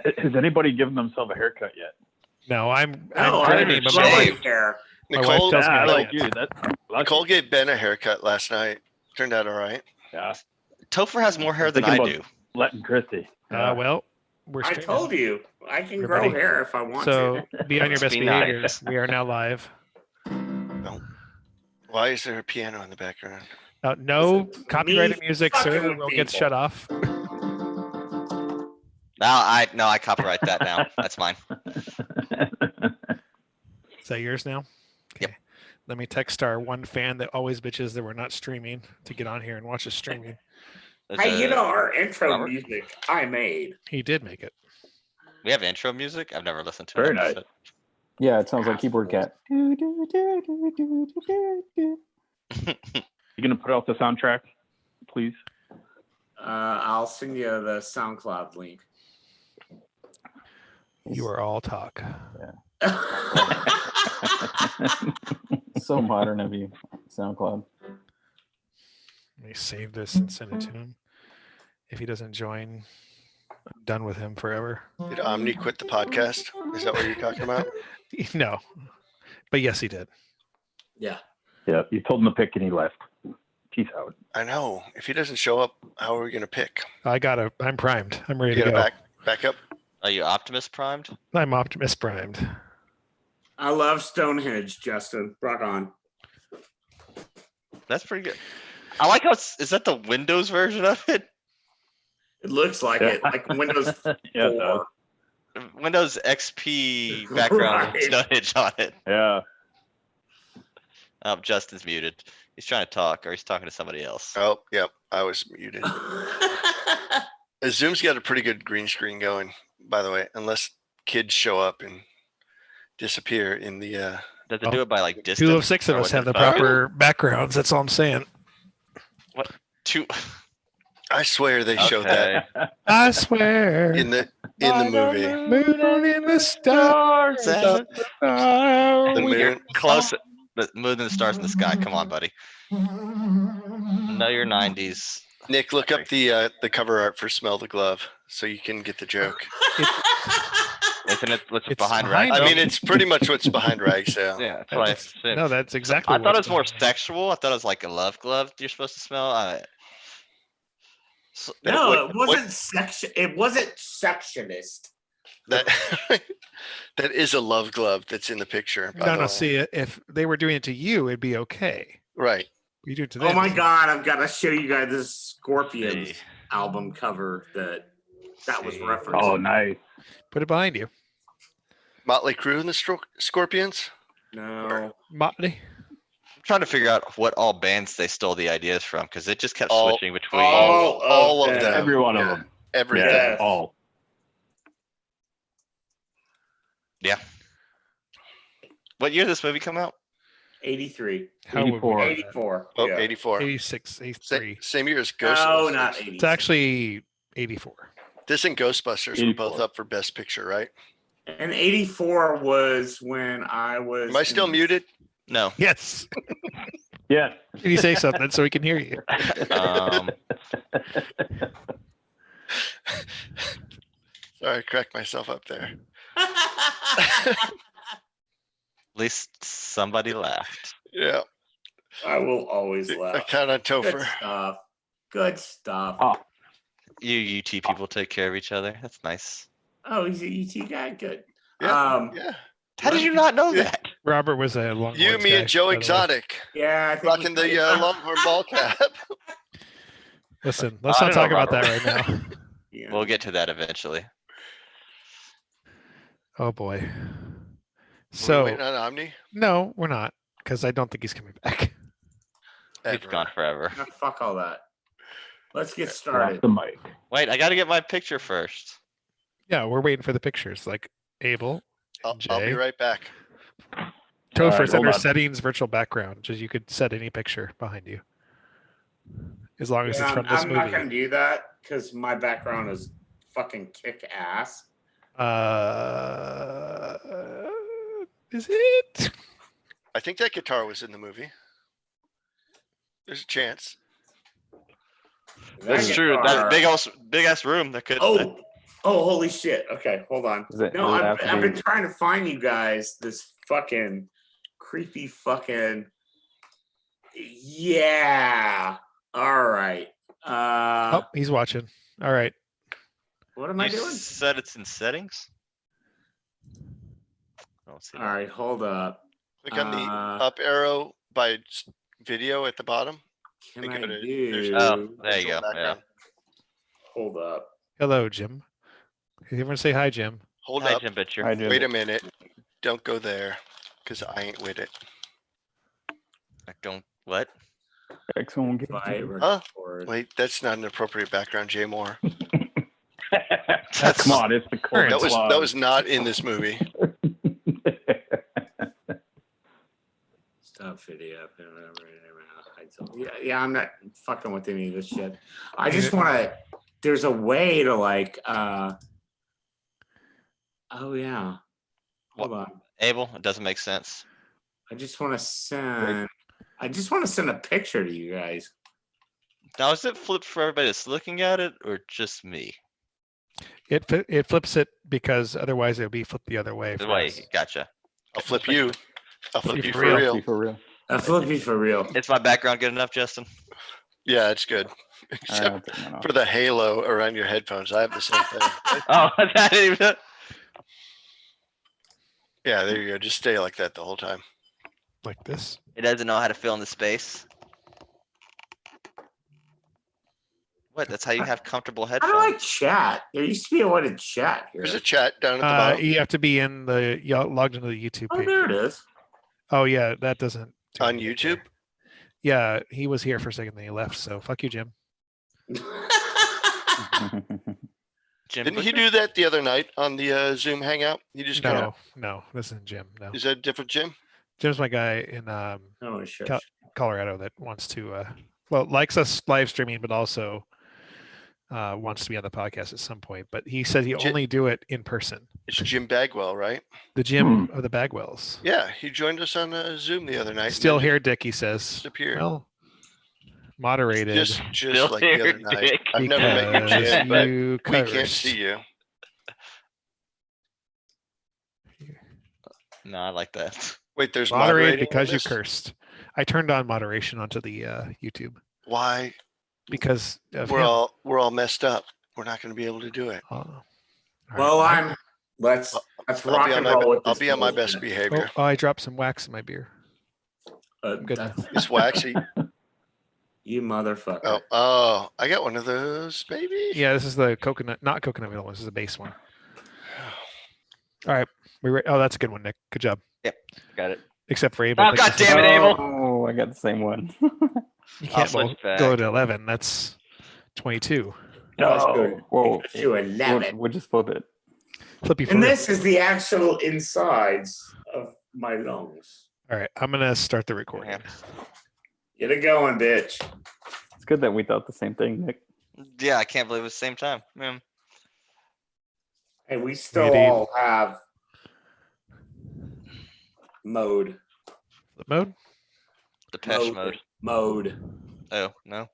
Has anybody given themselves a haircut yet? No, I'm No, I dreaming. didn't but my shave wife- hair. my wife Nicole, tells me I I like can't. you. Nicole gave Ben a haircut last night. Turned out all right. Yeah. Topher has more hair than Thinking I about do. letting Christy. Well, we're I streaming. told you I can grow Everybody. hair if I want So to. be on your Must best be nice. behaviors. We are now live. Why is there a piano in the background? No Listen, copyrighted me music, fucking sir. with Will get people. shut off. I copyright that now. That's mine. Is that yours now? Yep. Let me text our one fan that always bitches that we're not streaming to get on here and watch us streaming. Hey, our intro Robert? music I made. He did make it. We have intro music. I've never listened to Very it. nice. Yeah, it sounds like Keyboard Cat. You gonna put out the soundtrack, please? I'll send you the SoundCloud link. You are all talk. So modern of you, SoundCloud. Let me save this and send it to him. If he doesn't join, I'm done with him forever. Did Omni quit the podcast? Is that what you're talking about? No. But yes, he did. Yeah. Yeah, you told him to pick and he left. Peace out. I know. If he doesn't show up, how are we going to pick? I'm primed. I'm ready You to got go. a back up? Are you Optimus primed? I'm Optimus primed. I love Stonehenge, Justin. Rock on. That's pretty good. I like how is that the Windows version of it? It looks like it, like Windows 4. Yeah, it does. Windows XP background with Right. Stonehenge on it. Yeah. Oh, Justin's muted. He's trying to talk, or he's talking to somebody else. Oh, yep. I was muted. Zoom's got a pretty good green screen going, by the way, unless kids show up and disappear in the. Does it do it by like distance? Two of six of or us have the with phone? proper backgrounds. That's all I'm saying. What? Two. I swear they showed Okay. that I swear. in the movie. Moon on in the stars. Seven. The You're moon. close. The moon and the stars in the sky. Come on, buddy. Know your 90s. Nick, look up the cover art for "Smell the Glove" so you can get the joke. Isn't it what's It's behind behind right? I mean, it's pretty much what's behind Rag Sale. Yeah, that's what I That's- said. no, that's exactly. I thought it what's was more behind. sexual. I thought it was like a love glove you're supposed to smell. No, it wasn't section. It wasn't sectionist. That that is a love glove that's in the picture. By No, the no. way. See, if they were doing it to you, it'd be okay. Right. You do it to them. Oh my God! I've got to show you guys this Scorpions See. album cover that was See. referenced. Oh, nice. Put it behind you, Motley Crue and the Scorpions. No. Motley. I'm trying to figure out what all bands they stole the ideas from because it just kept All- switching between. all of them. Every one of them. Everything. Yeah, Yes. all. Yeah. What year did this movie come out? 83. How would we- 84. 84. Oh, yeah. 84. 86, 83. Same year as Ghostbusters. No, not 80. It's actually 84. This and Ghostbusters were both 84. up for Best Picture, right? And 84 was when I was. Am I still muted? No. Yes. Yes. Can you say something so we can hear you? Sorry, I cracked myself up there. At least somebody laughed. Yeah, I will always I laugh. count on Good Topher. stuff. Good stuff. Oh. You UT people take care of each other. That's nice. Oh, he's a UT guy. Good. Yeah, yeah. How did you not know Yeah. that? Robert was a long. You, me, and Joe Exotic Yeah, I think rocking the Longhorn ball cap. Listen, let's I not don't talk know, about that right now. Yeah. We'll get to that eventually. Oh boy. So So waiting on Omni. no, we're not, because I don't think he's coming back. He's Ever. gone forever. Ah, fuck all that. Let's get Drop started. the mic. Wait, I got to get my picture first. Yeah, we're waiting for the pictures. Like Abel, I'll be Jay. right back. Topher, right, it's under hold on. settings, virtual background. Just you could set any picture behind you, as long as Yeah, it's from I'm this not movie. gonna do that because my background is fucking kick ass. Is it? I think that guitar was in the movie. There's a chance. That's true. That big ass room that could. Oh, Oh, holy shit. Okay, hold on. Is it- No, does it have to I've be- been trying to find you guys this fucking creepy fucking. Yeah. All right. Oh, he's watching. All right. What am I You doing? said it's in settings? I don't see All that. right, hold up. Click on the Uh, up arrow by video at the bottom. Can Think I of it, do? there's Oh, there you Visual go. Yeah. background. Hold up. Hello, Jim. Everyone say hi, Jim. Hold Hi, up. Jim Pitcher. I did. Wait a minute. Don't go there, because I ain't with it. I don't, what? Excellent. Invite, Huh? record. Wait, that's not an appropriate background, Jay Moore. Come on, it's the cold. That was not in this movie. Stop video. Yeah, I'm not fucking with any of this shit. I just want to. There's a way to like. Oh yeah. Hold on. Abel, it doesn't make sense. I just want to send. I just want to send a picture to you guys. Now, is it flipped for everybody that's looking at it or just me? It flips it because otherwise it would be flipped the other way. The for way, us. gotcha. I'll flip you. I'll flip you for real. real. For real. Flip me for real. Is my background good enough, Justin? Yeah, it's good. All right, Except I'll take mine off. for the halo around your headphones. I have the same thing. Oh, that didn't even. Yeah, there you go. Just stay like that the whole time. Like this. It doesn't know how to fill in the space. What? That's how you have comfortable How do I headphones. chat? There used to be a way to chat here. There's a chat down at the bottom. You have to be in the logged into the YouTube Oh, page. there it is. Oh yeah, that doesn't. do On anything YouTube? there. Yeah, he was here for a second, then he left. So fuck you, Jim. Jim Didn't he Butcher? do that the other night on the Zoom hangout? He just kind of, No, this isn't Jim. No, is that a different Jim? Jim's my guy in Oh, sure. Cal- Colorado that wants to likes us live streaming, but also wants to be on the podcast at some point. But he said he Jim- only do it in person. It's Jim Bagwell, right? The Jim of the Bagwells. Yeah, he joined us on Zoom the other night. and Still then here, Dick. He says. disappeared. Well, moderated. Just Still like the here, other night. Dick. I've never met you, because Jim, but you we can't cursed. see you. No, I like that. Wait, there's Moderated moderating because you this? cursed. I turned on moderation onto the YouTube Why? because of We're him. all messed up. We're not going to be able to do it. All Well, right. let's I'll rock be on and my roll with I'll this be on my bullshit. best behavior. Oh, I dropped some wax in my beer. Good. That's- It's waxy. You motherfucker. Oh, I got one of those, baby. Yeah, this is the coconut, not coconut vanilla. This is the base one. All right, oh, that's a good one, Nick. Good job. Got it. Except for Abel. Oh, thinks God this is- damn it, Abel. Oh, I got the same one. You can't switch both back. go to 11. That's 22. Let's go Whoa. to 11. We'll just flip it. Flippy for And real. this is the actual insides of my lungs. All right, I'm gonna start the recording. Yeah. Get it going, bitch. It's good that we thought the same thing, Nick. Yeah, I can't believe it's the same time. Man. Hey, we still Maybe- all have mode. Flip mode. Depeche mode. Mode. Oh, no. All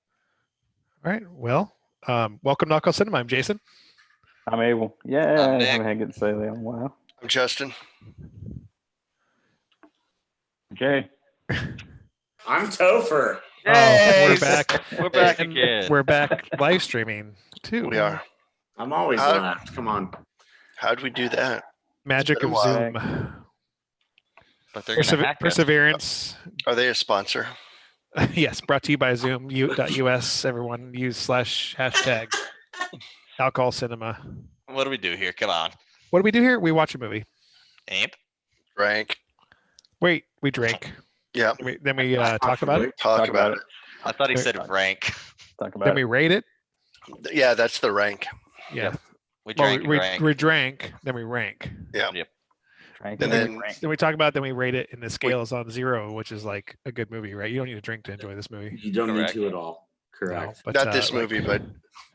right. Well, welcome to Knuckle Cinema. I'm Jason. I'm able. Yeah, I Nick. haven't had good to say that in a while. I'm Justin. Okay. I'm Topher. Oh, Yay! we're back. We're back And again. We're back live streaming too. We are. I'm always last. Come on. How'd we do that? Magic been of a while. Zoom. But they're gonna hack us. Perseverance. Are they a sponsor? Yes, brought to you by Zoom.us. Everyone use /hashtag alcohol cinema. What do we do here? Come on. What do we do here? We watch a movie. Amp. Rank. Wait, we drink. Yeah. Then we talk about it. Talk about it. I thought he There- said rank. Talk about Then it. we rate it. Yeah, that's the rank. Yeah. We Well, drank and we, rank. we drank. Then we rank. Frank, And then- Then we talk about. Then we rate it, and the scale is on 0, which is like a good movie, right? You don't need to drink to enjoy this movie. You don't Correct. need to at all. No, Correct. but, Not this like, movie, but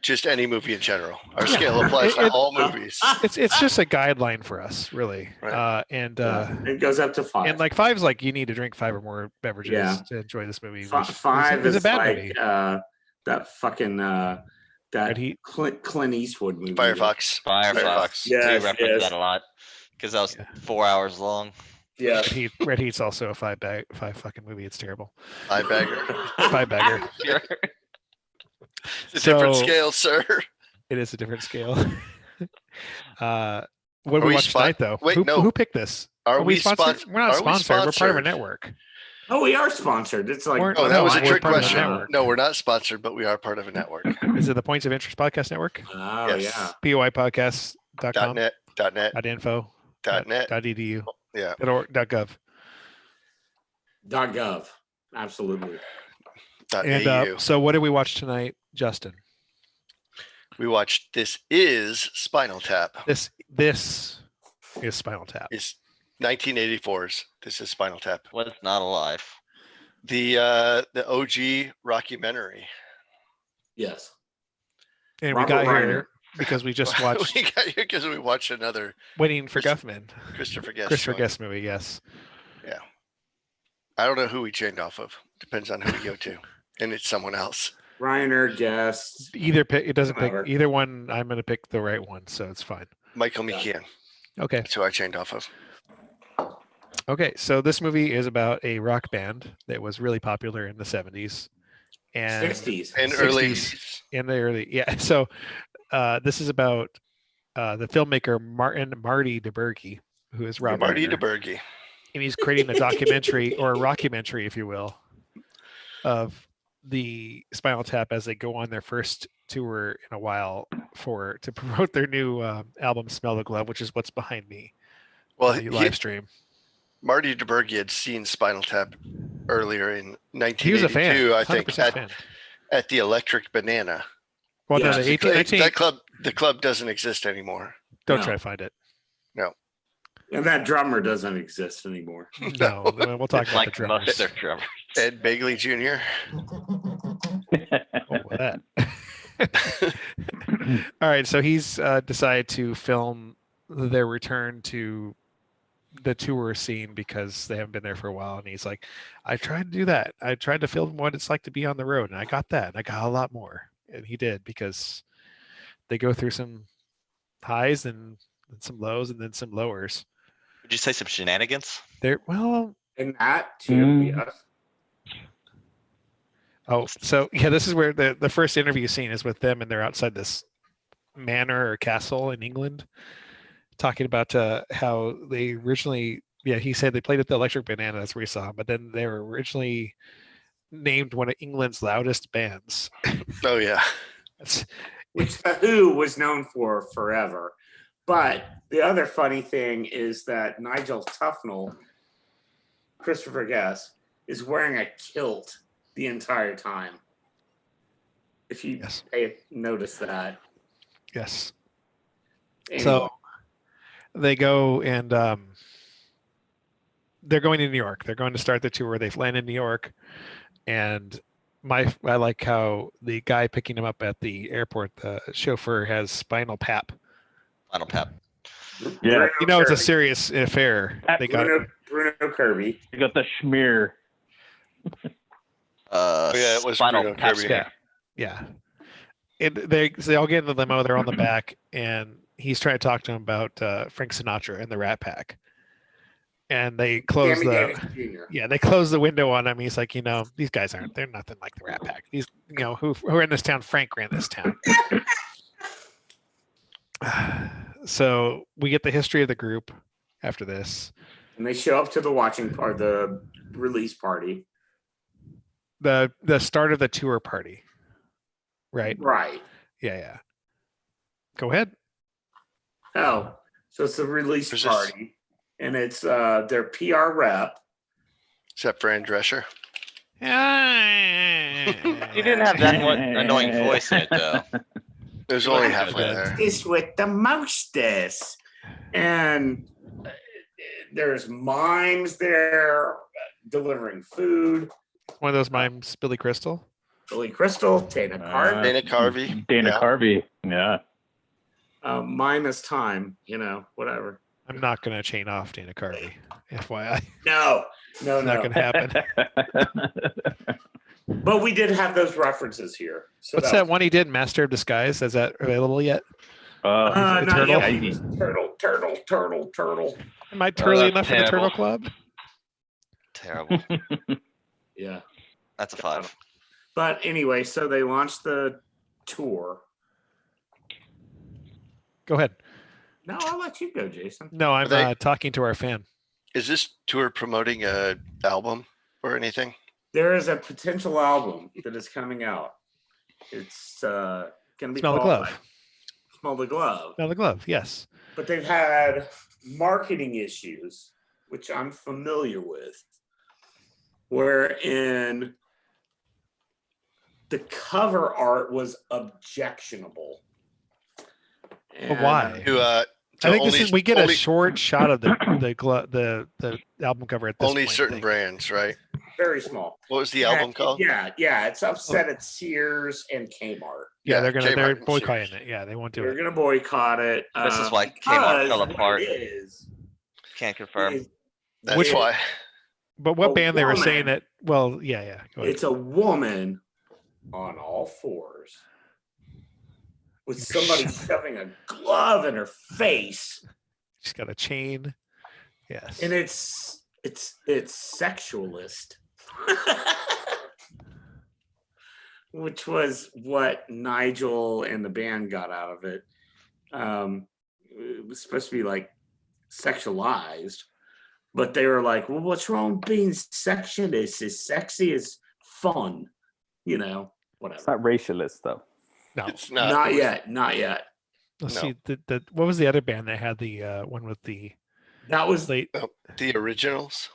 just any movie in general. Our Yeah. scale applies to It- all movies. it's just a guideline for us, really. Right. It goes up to 5. And like 5's like you need to drink 5 or more beverages Yeah. to enjoy this movie. Fi- which 5 is is a bad like movie. that fucking That Red Heat. Clint Eastwood movie. Firefox. Firefox. Yes, we reference yes. that a lot because that was Yeah. 4 hours long. Yeah. Red Heat's also a five fucking movie. It's terrible. Eye bagger. Five bagger. Sure. It's a different So- scale, sir. It is a different scale. What did Are we we watch tonight, though? Wait, who, no. who picked this? Are we sponsored? sponsored? We're not Are we sponsored. We're part of a sponsored? network. Oh, we are sponsored. It's like We're- Oh, that No, was a we're trick part of the question. network. No, we're not sponsored, but we are part of a network. Is it the Points of Interest Podcast Network? Oh Yes. yeah. POIpodcast.com. .net, .net, .info. .net. .edu. Yeah. .gov. .gov. Absolutely. And .au. so, what did we watch tonight, Justin? We watched This Is Spinal Tap. This is Spinal Tap. It's 1984's This Is Spinal Tap. Was not alive. The OG rockumentary. Yes. And we Robert got Reiner. here because we just watched We got here because we watched another Waiting for Christopher- Guffman. Christopher Guest. Christopher joint. Guest movie. Yes. I don't know who we chained off of. Depends on who we go to, and it's someone else. Reiner, Guest. Either pick. It doesn't pick Whatever. either one. I'm going to pick the right one, so it's fine. Michael Yeah. McKeon. Okay. That's who I chained off of. Okay. So this movie is about a rock band that was really popular in the 70s and 60s. And early 60s. in the early. Yeah. So this is about the filmmaker Marty DeBurgi, who is Rob Marty Reiner. DeBurgi. And he's creating a documentary or a rockumentary, if you will, of the Spinal Tap as they go on their first tour in a while to promote their new album "Smell the Glove," which is what's behind me. Well, on the live stream. Marty DeBurgi had seen Spinal Tap earlier in He was a 1982, fan. I think, 100% fan. at the Electric Banana. Well, Yeah, no, the 18, The club doesn't exist anymore. don't No. try to find it. And that drummer doesn't exist anymore. No, we'll talk It's about like the drummers. most of their drummers. Ed Begley Jr. Oh, that. All right, so he's decided to film their return to the tour scene because they haven't been there for a while, and he's like, I tried to do that. I tried to film what it's like to be on the road, and I got that, and I got a lot more. And he did, because they go through some highs and some lows and then some lowers. Would you say some shenanigans? Well, And that too. Mm. Yes. oh, so yeah, this is where the first interview scene is with them, and they're outside this manor or castle in England, talking about how they originally, he said they played at the Electric Banana. That's where he saw him, but then they were originally named one of England's loudest bands. Oh, yeah. That's, Which the Who was known for forever. But the other funny thing is that Nigel Tufnell, Christopher Guest, is wearing a kilt the entire time. If you Yes. notice that. yes. Anyway, So they go and they're going to New York. They're going to start the tour. They've landed in New York, and I like how the guy picking him up at the airport, the chauffeur, has spinal tap. Final Tap. Yeah. You know, it's a Kirby. serious affair. They got Bruno Kirby. You got the schmear. Yeah, it was Spinal Bruno Tap Kirby. scare. yeah. They all get in the limo. They're on the back, and he's trying to talk to him about Frank Sinatra and the Rat Pack. And they close Sammy the Davis Jr. yeah, they close the window on him. He's like, these guys they're nothing like the Rat Pack. These, who are in this town. Frank ran this town. So we get the history of the group after this. And they show up to the watching part, the release party. The start of the tour party. Right. Right. Yeah. Go ahead. Oh, so it's the release Who's this? party. And it's their PR rep. Except for Ann Drescher. You didn't have that one annoying voice in it, though. It was only halfway there. This with the mostest. And there's mimes there delivering food. One of those mimes, Billy Crystal. Billy Crystal, Dana Carvey. Dana Carvey. Dana Yeah. Carvey. Yeah. Mime is time, whatever. I'm not going to chain off Dana Carvey. FYI. No, It's not going to happen. But we did have those references here. So What's that one he did? Master of Disguise. Is that available yet? Not Turtle? yet. He's turtle. Am I turly that's enough for the Turtle terrible. Club? Terrible. Yeah. That's a 5. But anyway, so they launched the tour. Go ahead. No, I'll let you go, Jason. No, I'm they- talking to our fan. Is this tour promoting a album or anything? There is a potential album that is coming out. It's going to be Smell the called glove. Smell the Glove. Smell the glove. Yes. But they've had marketing issues, which I'm familiar with, wherein the cover art was objectionable. But why? To I think only, we get only, a short shot of the album cover at this only point, I certain think. brands, right? Very small. What was the album called? Yeah. It's upset at Sears and Kmart. Yeah, Yeah, they're Kmart and boycotting Sears. it. Yeah, they won't do They're it. going to boycott it. This is why Kmart because fell what apart. It is, Can't confirm. is That's Which- why. But what a band they were saying woman. that? Well, yeah. Go ahead. it's a woman on all fours with somebody shoving a glove in her face, She's got a chain. Yes. and it's sexualist, which was what Nigel and the band got out of it. It was supposed to be like sexualized, but they were like, well, what's wrong with being sexualist? It's sexy, it's fun, whatever. It's not racialist though. No. It's not. Not it was- yet, not yet. Let's No. see. The what was the other band that had the one with the That was late? The originals.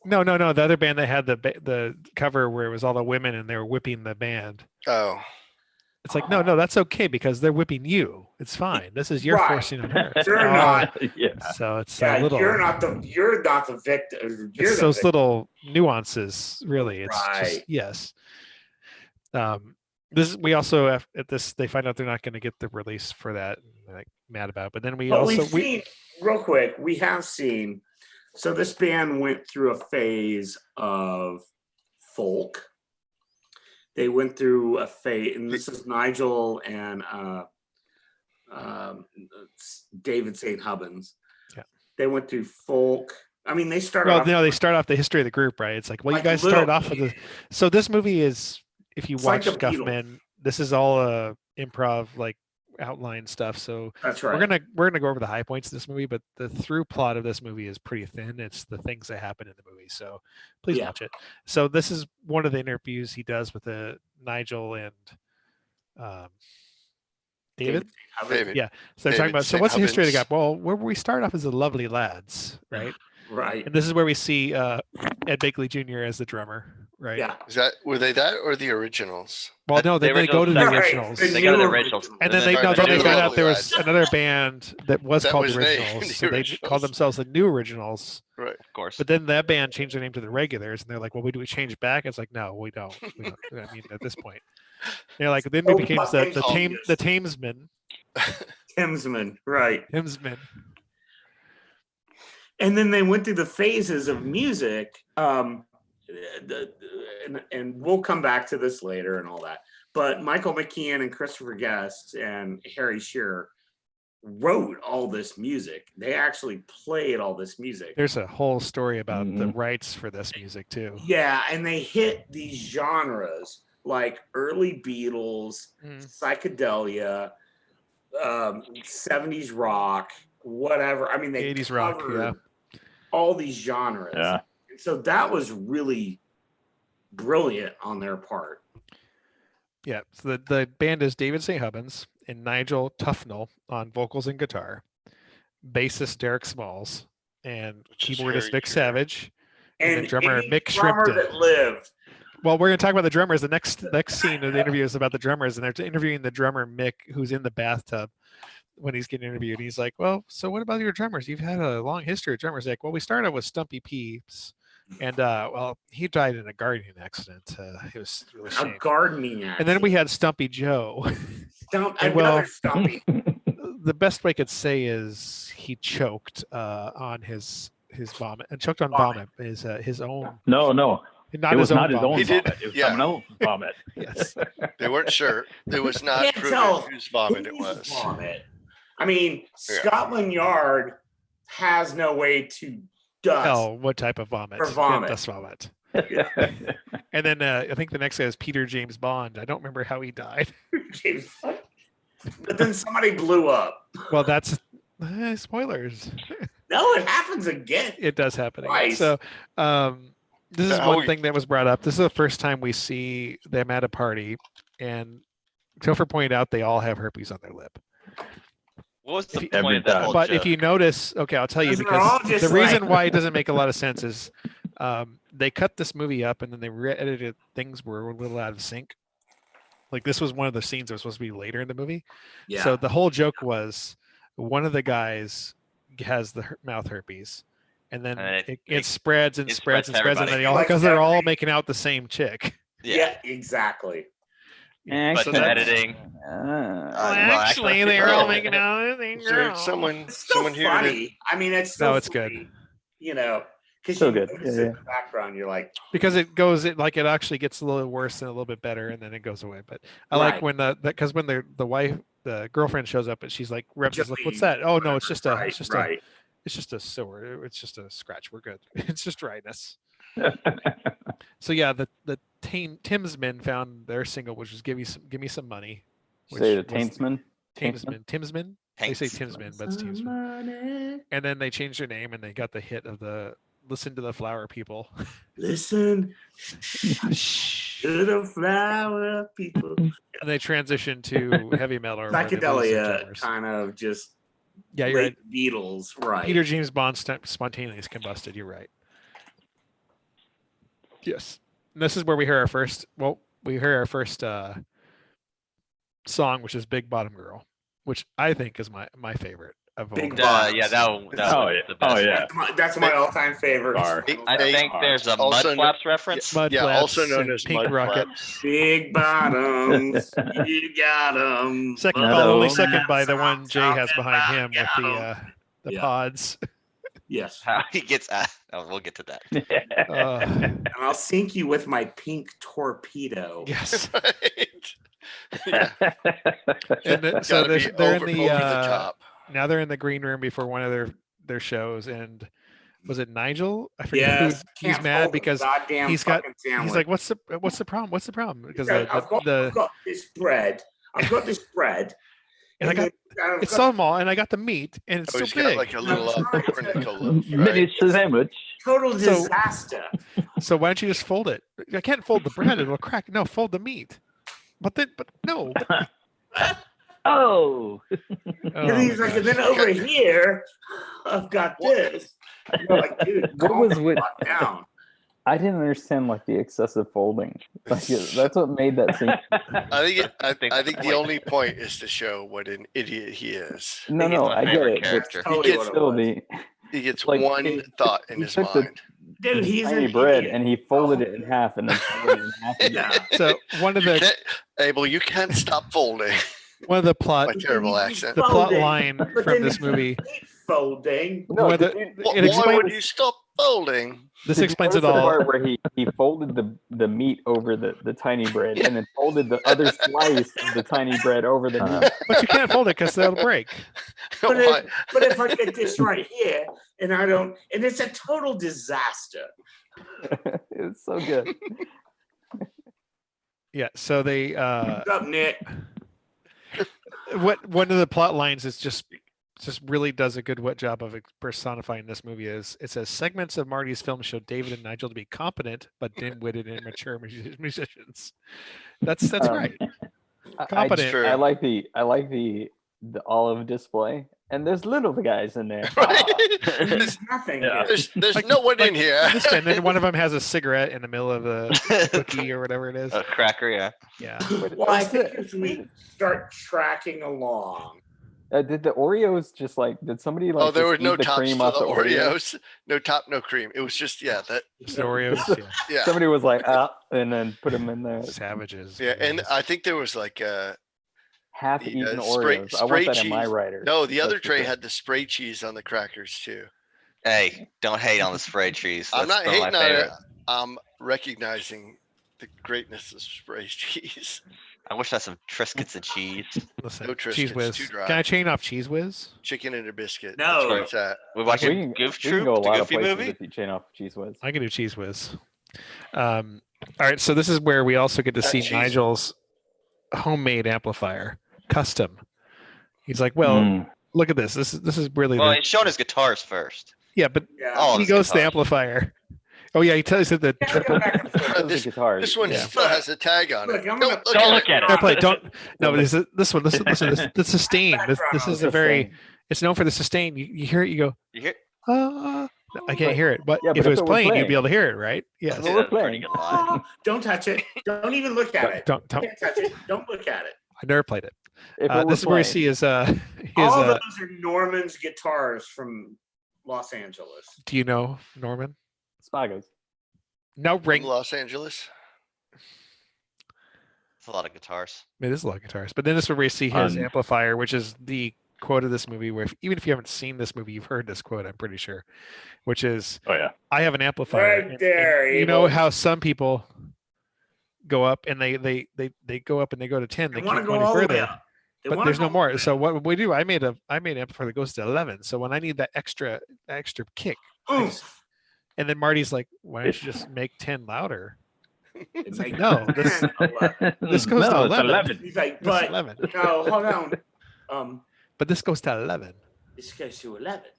No. The other band that had the cover where it was all the women and they were whipping the band. Oh, It's like no, that's okay because they're whipping you. It's fine. This is your Right. forcing on her. You're not. Yeah. So it's Yeah, a little. you're not the victim. You're It's the those victim. little nuances, really. It's just Right. yes. We also have at this they find out they're not going to get the release for that. And they're like mad about it. But then But we've seen real quick. We have seen. So this band went through a phase of folk. They went through a phase, and this is Nigel and David St. Hubbins. Yeah. They went through folk. I mean, they started. Well, off, no, they start off the history of the group, right? It's like, well, Like you guys little started off with the. So this movie is, if you It's like watch the Beatles. Scuffman, this is all improv like outline stuff. So That's right. we're gonna go over the high points of this movie, but the through plot of this movie is pretty thin. It's the things that happen in the movie. So please Yeah. watch it. So this is one of the interviews he does with Nigel and David. David. Yeah. So they're talking David about. So St. what's the history of the Hubbins. guy? Well, where we start off as the lovely lads, right? Right. And this is where we see Ed Begley Jr. as the drummer, right? Yeah. Were they that or the originals? Well, no, The they go to the originals. Right. originals. The They go to the new originals. And then then they the then they new found out Lovely there was Lads. another band that was That called was the named Originals. the So they Originals. called themselves the New Originals. Right. Of course. But then that band changed their name to the Regulars, and they're like, "Well, do we change back?" It's like, "No, we don't. We don't." I mean, at this point, they're like, then we So became fucking obvious. the Tamesmen, Timsman. Right. Hymnsmen. And then they went through the phases of music. And we'll come back to this later and all that. But Michael McKean and Christopher Guest and Harry Shearer wrote all this music. They actually played all this music. There's a whole story about the Mhm. rights for this music too. Yeah, and they hit these genres like early Beatles, Mm. psychedelia, 70s rock, whatever. I mean, they 80s rock, covered yeah. all these genres. Yeah. So that was really brilliant on their part. Yeah. So the band is David St. Hubbins and Nigel Tufnell on vocals and guitar, bassist Derek Smalls, and Which is keyboardist Harry Vic Shearer. Savage, and the drummer any Mick drummer Shrimpton. that lived. Well, we're going to talk about the drummers. The next scene of the interview is about the drummers, and they're interviewing the drummer Mick, who's in the bathtub when he's getting interviewed. He's like, "Well, so what about your drummers? You've had a long history of drummers." Like, "Well, we started with Stumpy Peeps, and well, he died in a gardening accident. It was really A shame. gardening And then we had Stumpy Joe. Stump, and another well- Stumpy. The best way I could say is he choked on his vomit and choked on vomit. His own. No. Not it was his own not his vomit. own He did- vomit. It was yeah. someone else's vomit. Yes. They weren't sure. It was not Can't proven tell whose vomit it whose was. vomit. I mean, Yeah. Scotland Yard has no way to dust. Tell what type of vomit. For vomit. Dust vomit. And then I think the next guy is Peter James Bond. I don't remember how he died. But then somebody blew up. Well, that's spoilers. No, it happens again. It does happen again. Twice. So this is Oh, one thing that was brought up. This is the first time we see them at a party, and Topher pointed out they all have herpes on their lip. What was the If you- point of that Every whole But joke? if you notice, okay, I'll tell you Because they're all because just the reason like- why it doesn't make a lot of sense is they cut this movie up and then they re-edited things were a little out of sync. Like this was one of the scenes that was supposed to be later in the movie. Yeah. So the whole joke was one of the guys has the mouth herpes, and then And it spreads and it spreads spreads and to spreads, and then everybody. they all Like because they're all every- making out the same chick. yeah, exactly. But So the that's- editing. Well, well, actually, actually, they were all no. making out the same So girl. someone It's still here did- funny. I mean, it's still No, it's good. funny, you know, because Still you good. notice Yeah, in yeah. the background, you're like, Because it goes it actually gets a little worse and a little bit better, and then it goes away. But I like Right. when because when the girlfriend shows up and she's like rubs his lip. What's Jolene, that? Oh no, it's just a right, it's just right. it's just a sore. It's just a scratch. We're good. It's just dryness. So yeah, the Timsmen found their single, which was give me some money. Say the which was Taintsman. Timsmen. They say Tanks. Timsmen, but it's Timsmen. And then they changed their name and they got the hit of the "Listen to the Flower People." Listen to the flower people. And they transitioned to heavy metal or whatever the Psychedelia genres. kind of just Yeah, you're right. late Beatles, right? Peter James Bond spontaneously combusted. You're right. Yes. And this is where we hear our first. Well, we hear our first song, which is "Big Bottom Girl," which I think is my favorite of all. Big of them. Bottom. Yeah, that Oh, was yeah. the best. Oh, yeah. That's my all-time favorite. Star. I They think there's a also Mud Flaps reference. Mud Yeah, Flaps also known and as Pink Mud Rocket. Flaps. Big bottoms, you got them. Second, Meadow. only second by the one Jay has behind him with the Yeah. pods. Yes, How he gets oh, we'll get to that. and I'll sink you with my pink torpedo. Yes. Right. Yeah, And so gotta be they're over in the the top. now they're in the green room before one of their shows, and was it Nigel? I forget Yes, who. can't He's mad fold a because goddamn he's got fucking he's sandwich. like, what's the problem? What's the problem? Because I've got this bread. I've got this bread, and I got I've it's got so small, and I got the meat, and it's Oh, so he's big. got like a little cornicle loaf, right? Miniature sandwich. total So- disaster. So why don't you just fold it? I can't fold the bread; it'll crack. No, fold the meat. But no. Oh. And he's like, and then over here, I've got this. You're like, dude, What calm was the with- fuck down. I didn't understand like the excessive folding. Like that's what made that scene. I think the the point. only point is to show what an idiot he is. No, He's no, my I get favorite it. But character. Totally gets what it still, was. the He gets Like, one he- thought in he his took the- mind. Dude, he's tiny an bread idiot. and he folded it in half and then folded it in half again. Yeah. So one of You the can't, Abel, you can't stop folding. plot My terrible accent. the plot Folding. line But from then this it's movie. keep folding. No, Whether- did you- Why It would explains you stop folding? this did you explains it notice the all. part where he folded the meat over the tiny bread and then folded the other slice of the tiny bread over the meat. But you can't fold it because that'll break. But Why? if I get this right here and I don't, and it's a total disaster. It's so good. Yeah. So they What's up, Nick? what one of the plot lines is just really does a good job of personifying this movie is it says segments of Marty's film show David and Nigel to be competent but dim-witted and mature musicians. That's right. Competent. True. I like the olive display, and there's little guys in there. There's nothing. Yeah. Here. There's Like- no one like in here. And then one of them has a cigarette in the middle of the cookie or whatever it is. A cracker, yeah. Yeah. Well, I think as we start tracking along, Did the Oreos just like? Did somebody like? Oh, there just was no eat the tops cream to off the Oreos. No top, no cream. It was just that. Just Oreos. Yeah. Yeah, Somebody was like, and then put them in there. Savages. yeah. And I think there was like Half-eaten spray- Oreos. I want spray that in my cheese. writer. No, the other That's for tray sure. had the spray cheese on the crackers too. Hey, don't hate on the spray cheese. I'm That's not still my hating on it. favorite. I'm recognizing the greatness of spray cheese. I wish I had some Triscuits and cheese. Listen, No Cheese Triscuits, Whiz. too dry. Can I chain off Cheese Whiz? Chicken and a biscuit. No. That's where it's at. We Okay. watched We can, Goof we can Troop, go a the lot of Goofy places movie. if you chain off Cheese Whiz. I can do Cheese Whiz. All right, so this is where we also get to That see cheese- Nigel's homemade amplifier, custom. He's like, well, Mm. look at this. This is really Well, the, he's showing his guitars first. yeah, but Yeah. Oh, he his goes to the guitars. amplifier. Oh yeah, he tells you that Yeah, go back and forth. Those are This- guitars. This one yeah. still has a tag on Look, it. I'm Don't gonna- look at it. Fair play. Don't no, but this one. Listen, the sustain. This is a very. Sustain. It's known for the sustain. You hear it, you go, You hear? no, I can't But- hear it. But yeah, if but it was were playing, you'd playing- be able to hear it, right? Yes. Well, Yeah, we're that's a pretty playing. good line. Don't touch it. Don't even look at it. Don't. Can't touch it. Don't look at it. I never played it. If it were This is where we playing. see his All those are Norman's guitars from Los Angeles. do you know Norman? Spagos. No From ring. Los Angeles. It's a lot of guitars. It is a lot of guitars. But then this is where we see his Un- amplifier, which is the quote of this movie. Where even if you haven't seen this movie, you've heard this quote. I'm pretty sure, which is, Oh yeah. "I have an amplifier." Right there, you know Abel. how some people go up and they go up and they go to 10. They They want to can't go go any all the way further. up. They But wanna there's no go more. all So the way what we do, I made an amplifier that goes to 11. So when I need that extra kick, up. I just- Oomph. and then Marty's like, "Why don't you just make 10 louder?" It It's like, makes no, 10, this- 11. This goes to no, it's 11. 11. He's like, It's but 11. no, hold on. But this goes to 11. This goes to 11.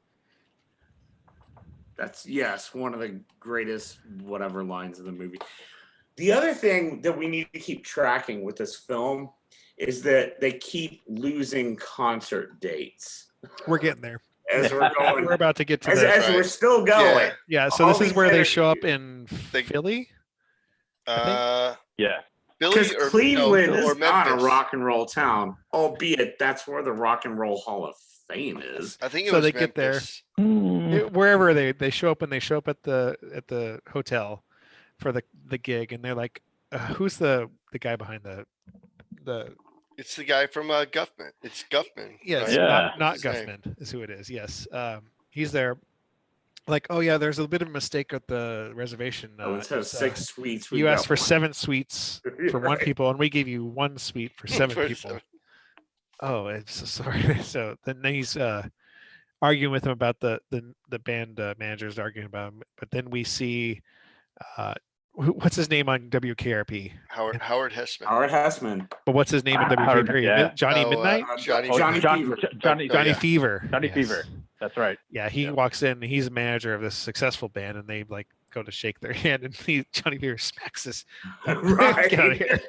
That's yes, one of the greatest whatever lines in the movie. The other thing that we need to keep tracking with this film is that they keep losing concert dates We're getting there. as we're going. We're about to get to as the as we're Right. still going. yeah. So all this is these where they other- show up in They- Philly. Yeah. Billy Because or Cleveland no, or is not a Memphis. rock and roll town, albeit that's where the Rock and Roll Hall of Fame is. I think it So was they get there. Memphis. Wherever they show up, and they show up at the hotel for the gig, and they're like, "Who's the guy behind the?" It's the guy from Guffman. It's Guffman. Yes, right? Yeah. not His name. Guffman is who it is. Yes, he's there. Like, oh yeah, there's a bit of a mistake at the reservation. Oh, it says it's, 6 suites. we You got asked for one. 7 suites for one Right. people, and we gave you 1 suite for 7 For people. 7. Oh, I'm so sorry. So then he's arguing with him about the band managers arguing about him. But then we see what's his name on WKRP? Howard Hessman. Howard Hessman. But what's his name on Howard, WKRP? yeah. Johnny Oh, Midnight? Johnny, Oh, Johnny John- Fever. Johnny, Johnny yeah. Fever. Johnny Yes. Fever. That's right. Yeah, he Yep. walks in. He's a manager of this successful band, and they like go to shake their hand, and Johnny Fever smacks his. Right. Get outta here.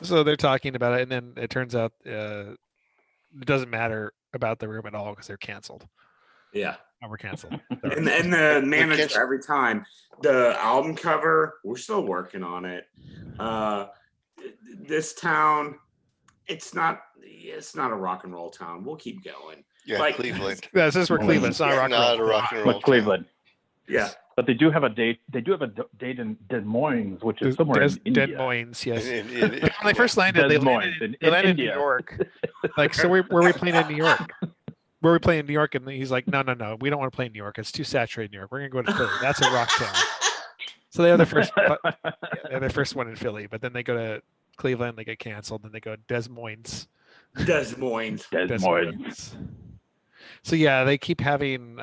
So they're talking about it, and then it turns out it doesn't matter about the room at all because they're canceled. Yeah. And we're canceled. And the manager cancel- every time the album cover, we're still working on it. This town, it's not a rock and roll town. We'll keep going. Yeah, Like- Cleveland. Yeah, this is for Yeah, Cleveland. It's not yeah, rock and Not a roll. rock and roll. But Cleveland. Yeah. But they do have a date. They do have a date in Des Moines, which is somewhere in India. Des Moines, yes. In- When they first landed, they Des Moines landed, in- they in landed in New India. York. Like, so where are we playing in New York? Where are we playing in New York? And he's like, no, we don't want to play in New York. It's too saturated in New York. We're gonna go to Philly. That's a rock town. So they're the first. They're the first one in Philly, but then they go to Cleveland. They get canceled. Then they go to Des Moines. Des Moines. Des Moines. So yeah, they keep having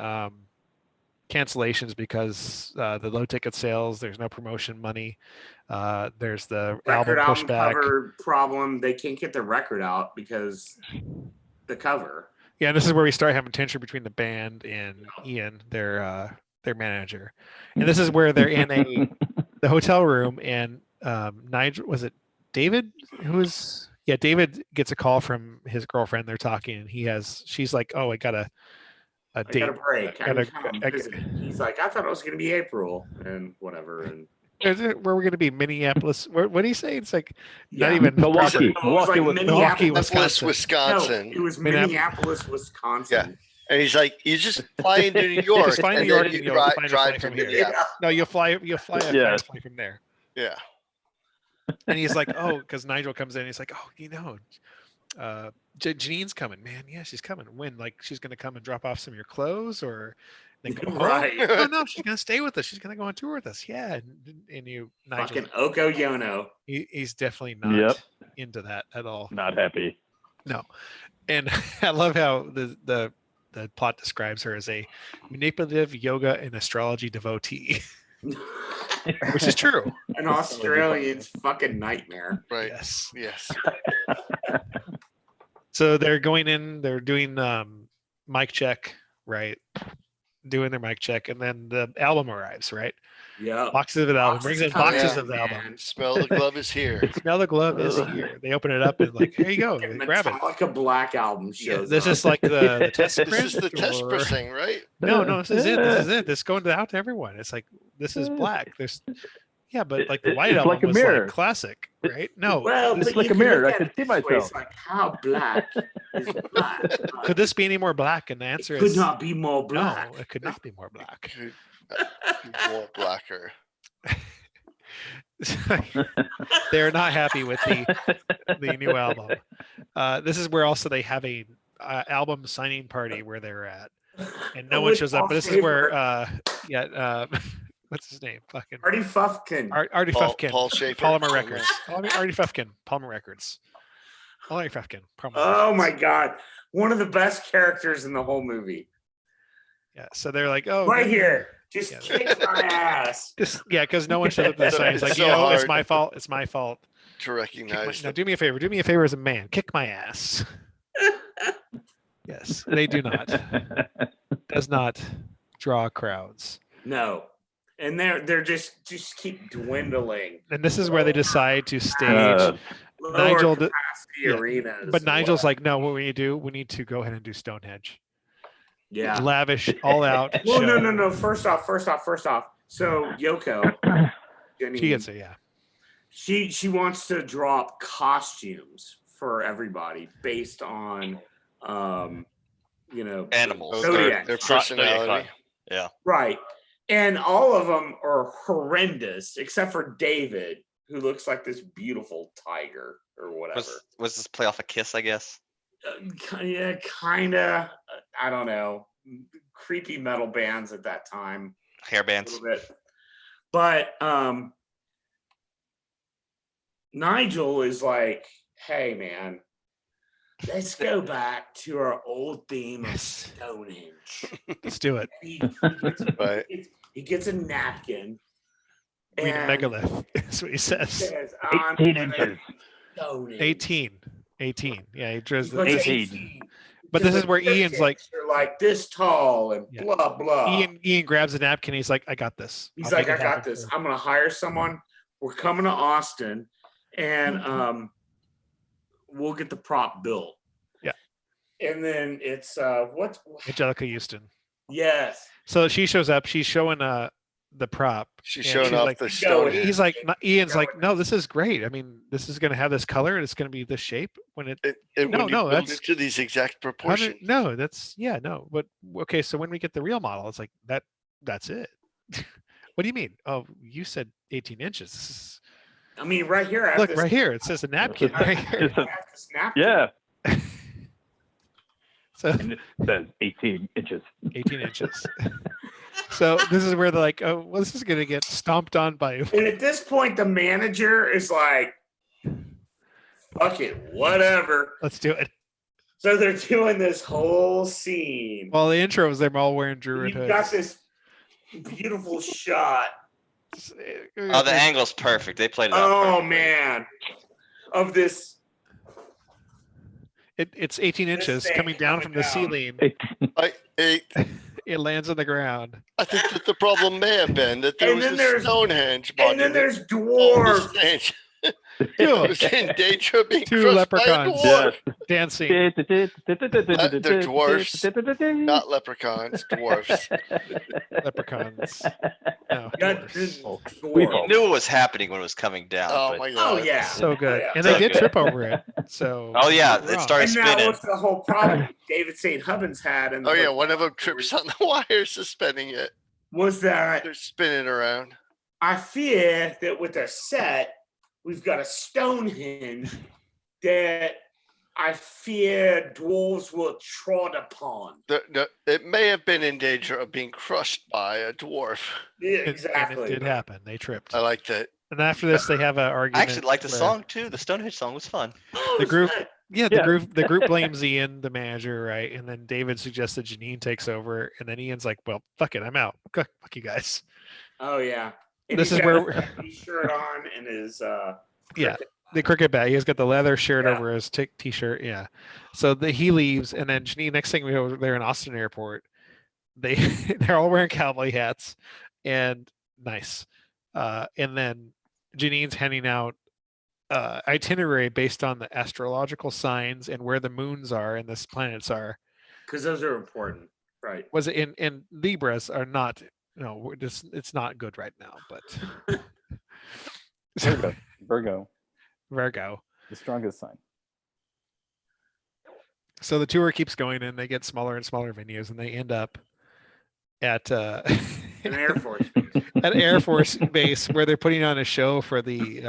cancellations because the low ticket sales. There's no promotion money. There's the Record album album pushback. cover problem. They can't get the record out because the cover. Yeah, and this is where we start having tension between the band and Ian, their manager. And this is where they're in the hotel room, and Nigel, was it David? David gets a call from his girlfriend. They're talking, and she's like, "Oh, I got a I date." got a break. I gotta- can come I- visit. He's like, I thought it was going to be April and whatever. And Is it where we're going to be? Minneapolis? What do you say? It's like Yeah. not even Milwaukee. proper. No, it was like Milwaukee, Milwaukee, Minneapolis. Wisconsin. No, it was Minneapolis. Minneapolis, Wisconsin. And he's like, you just fly into New York, Just fly into and New York then and you you'll find a drive flight to from here. Minneapolis. No, you'll fly a Yeah. fast flight from there. Yeah. And he's like, oh, because Nigel comes in. He's like, oh, Janine's coming, man. Yeah, she's coming. When? Like, she's going to come and drop off some of your clothes, or Then go home. Right. Oh no, she's gonna stay with us. She's gonna go on tour with us. Yeah, and you, Nigel, Fucking Oko Yono. he's definitely not Yep. into that at all. Not happy. No, and I love how the plot describes her as a manipulative yoga and astrology devotee, which is true. An Australian's fucking nightmare. Right. Yes. Yes. So they're going in. They're doing mic check, right? Doing their mic check, and then the album arrives, right? Yeah. Boxes of the album. Boxes Brings in coming boxes in, of the man. album. Smell the glove is here. Smell the glove is here. They open it up and like, here you go, grab it. Metallica Black album Yeah, shows this up. is like the test This print. is the test or- pressing, right? No, this is it. This is it. This is going out to everyone. It's like this is black. There's yeah, but like the white It's album like a was mirror. like classic, right? No, Well, It's but like you a mirror. look I at can it see this way, myself. It's like, how black is black? could this be any more black? And the answer Could is not be more black. no. It could not be more black. Could be more blacker. They're not happy with the new album. This is where also they have a album signing party where they're at, and no one With shows up. Paul But this is where Schaefer. what's his name? Fucking Artie Fufkin. Artie Fufkin. Paul Schaefer. Palmer Records. Artie Fufkin. Palmer Records. Artie Fufkin. Palmer Oh Records. my god. One of the best characters in the whole movie. Yeah. So they're like, oh, Right good. here. Just Yeah. kick my ass. Just, yeah, because no one shows up to the sign. He's like, So it's hard. my fault. It's my fault. To Kick my- recognize no, that do me a favor. Do me a favor as a man. Kick my ass. Yes, they do not. Does not draw crowds. No. And they're just keep dwindling. And this is where they decide to stage. Lower Nigel d- capacity yeah, arenas. But or Nigel's whatever. like, no, what we need to do, we need to go ahead and do Stonehenge. yeah. Lavish, all out. Well, show. no. First off. So Yoko, Jenny, She gets it, yeah. she wants to draw up costumes for everybody based on, Animals. Oh, Zodiac. their Zodiac personality. Yeah. right. And all of them are horrendous, except for David, who looks like this beautiful tiger or whatever. Was this play off a kiss, I guess? Yeah, kind of. I don't know. Creepy metal bands at that time. Hair A bands. little bit. But Nigel is like, hey man, let's go back to our old theme of Yes. Stonehenge. Let's do it. Right. He gets a napkin. We need a and megalith. That's what he says. says, I'm 18 gonna inches. Stonehenge. 18. Yeah, he draws He the puts 18. But this is where Ian's like, you're like this tall and Yeah. blah blah. Ian grabs a napkin. He's like, I got this. He's I'll like, make I it got happen this. for you." I'm gonna hire someone. We're coming to Austin, and we'll get the prop built. Yeah. And then it's what? Angelica Houston. Yes. So she shows up. She's showing the prop. She's Yeah, showing she's off like, the "Go stone. ahead." He's like, Ian's like, no, this is great. I mean, this is going to have this color. And it's going to be this shape when it. And No, when you no, build that's- it to these exact how did- proportions. no, that's yeah, no. But okay, so when we get the real model, it's like that's it. What do you mean? Oh, you said 18 inches. This is, I mean, right here. I have look this, right here. It says a napkin I right have here. this napkin. Yeah. So And it says 18 inches. 18 inches. So this is where they're like, oh, well, this is going to get stomped on by. And at this point, the manager is like, "Fuck it, whatever." Let's do it. So they're doing this whole scene. Well, the intro is them all wearing Druid You've got hoods. this beautiful shot. Oh, the angle's perfect. They played it out Oh perfectly. man, of this. It's 18 This inches thing coming down from the coming down. ceiling. I It lands on the ground. think that the problem may have been that there And was then a there's- Stonehenge And then monument there's on dwarves. the stage. Two It was in danger of being Two crushed by a leprechauns. dwarf. dancing. They're dwarfs. Not leprechauns, dwarfs. Leprechauns. No, Got dwarfs. this We dwarf. You knew it was happening when it was coming down. Oh but- my god. Oh yeah. So good. Yeah. And they So did good. trip over it. So Oh, yeah, not it wrong. started- And now spinning. what's the whole problem David St. Hubbins had? And Oh yeah, one of them trips on the wire suspending it. was that They're spinning around. I fear that with our set, we've got a Stonehenge that I fear dwarves will trod upon. It may have been in danger of being crushed by a dwarf. Yeah, And exactly. it did happen. They tripped. I like that. And after this, they have an I argument. actually liked the where song too. The Stonehenge song was fun. Oh, The it's group, good. the group blames Ian, the manager, right? And then David suggests that Janine takes over, and then Ian's like, "Well, fuck it, I'm out. Fuck you guys." Oh yeah. And This he's is got where his t-shirt on and his Yeah, the cricket bat. He's got the leather shirt Yeah. over his t-shirt. Yeah. So he leaves, and then Janine. Next thing we know, they're in Austin Airport. They're all wearing cowboy hats, and nice. And then Janine's handing out itinerary based on the astrological signs and where the moons are and the planets are. because those are important, right? Was it in Libras are not? No, it's not good right now. But Virgo, the strongest sign. So the tour keeps going, and they get smaller and smaller venues, and they end up at An Air Force Base. an Air Force base where they're putting on a show for the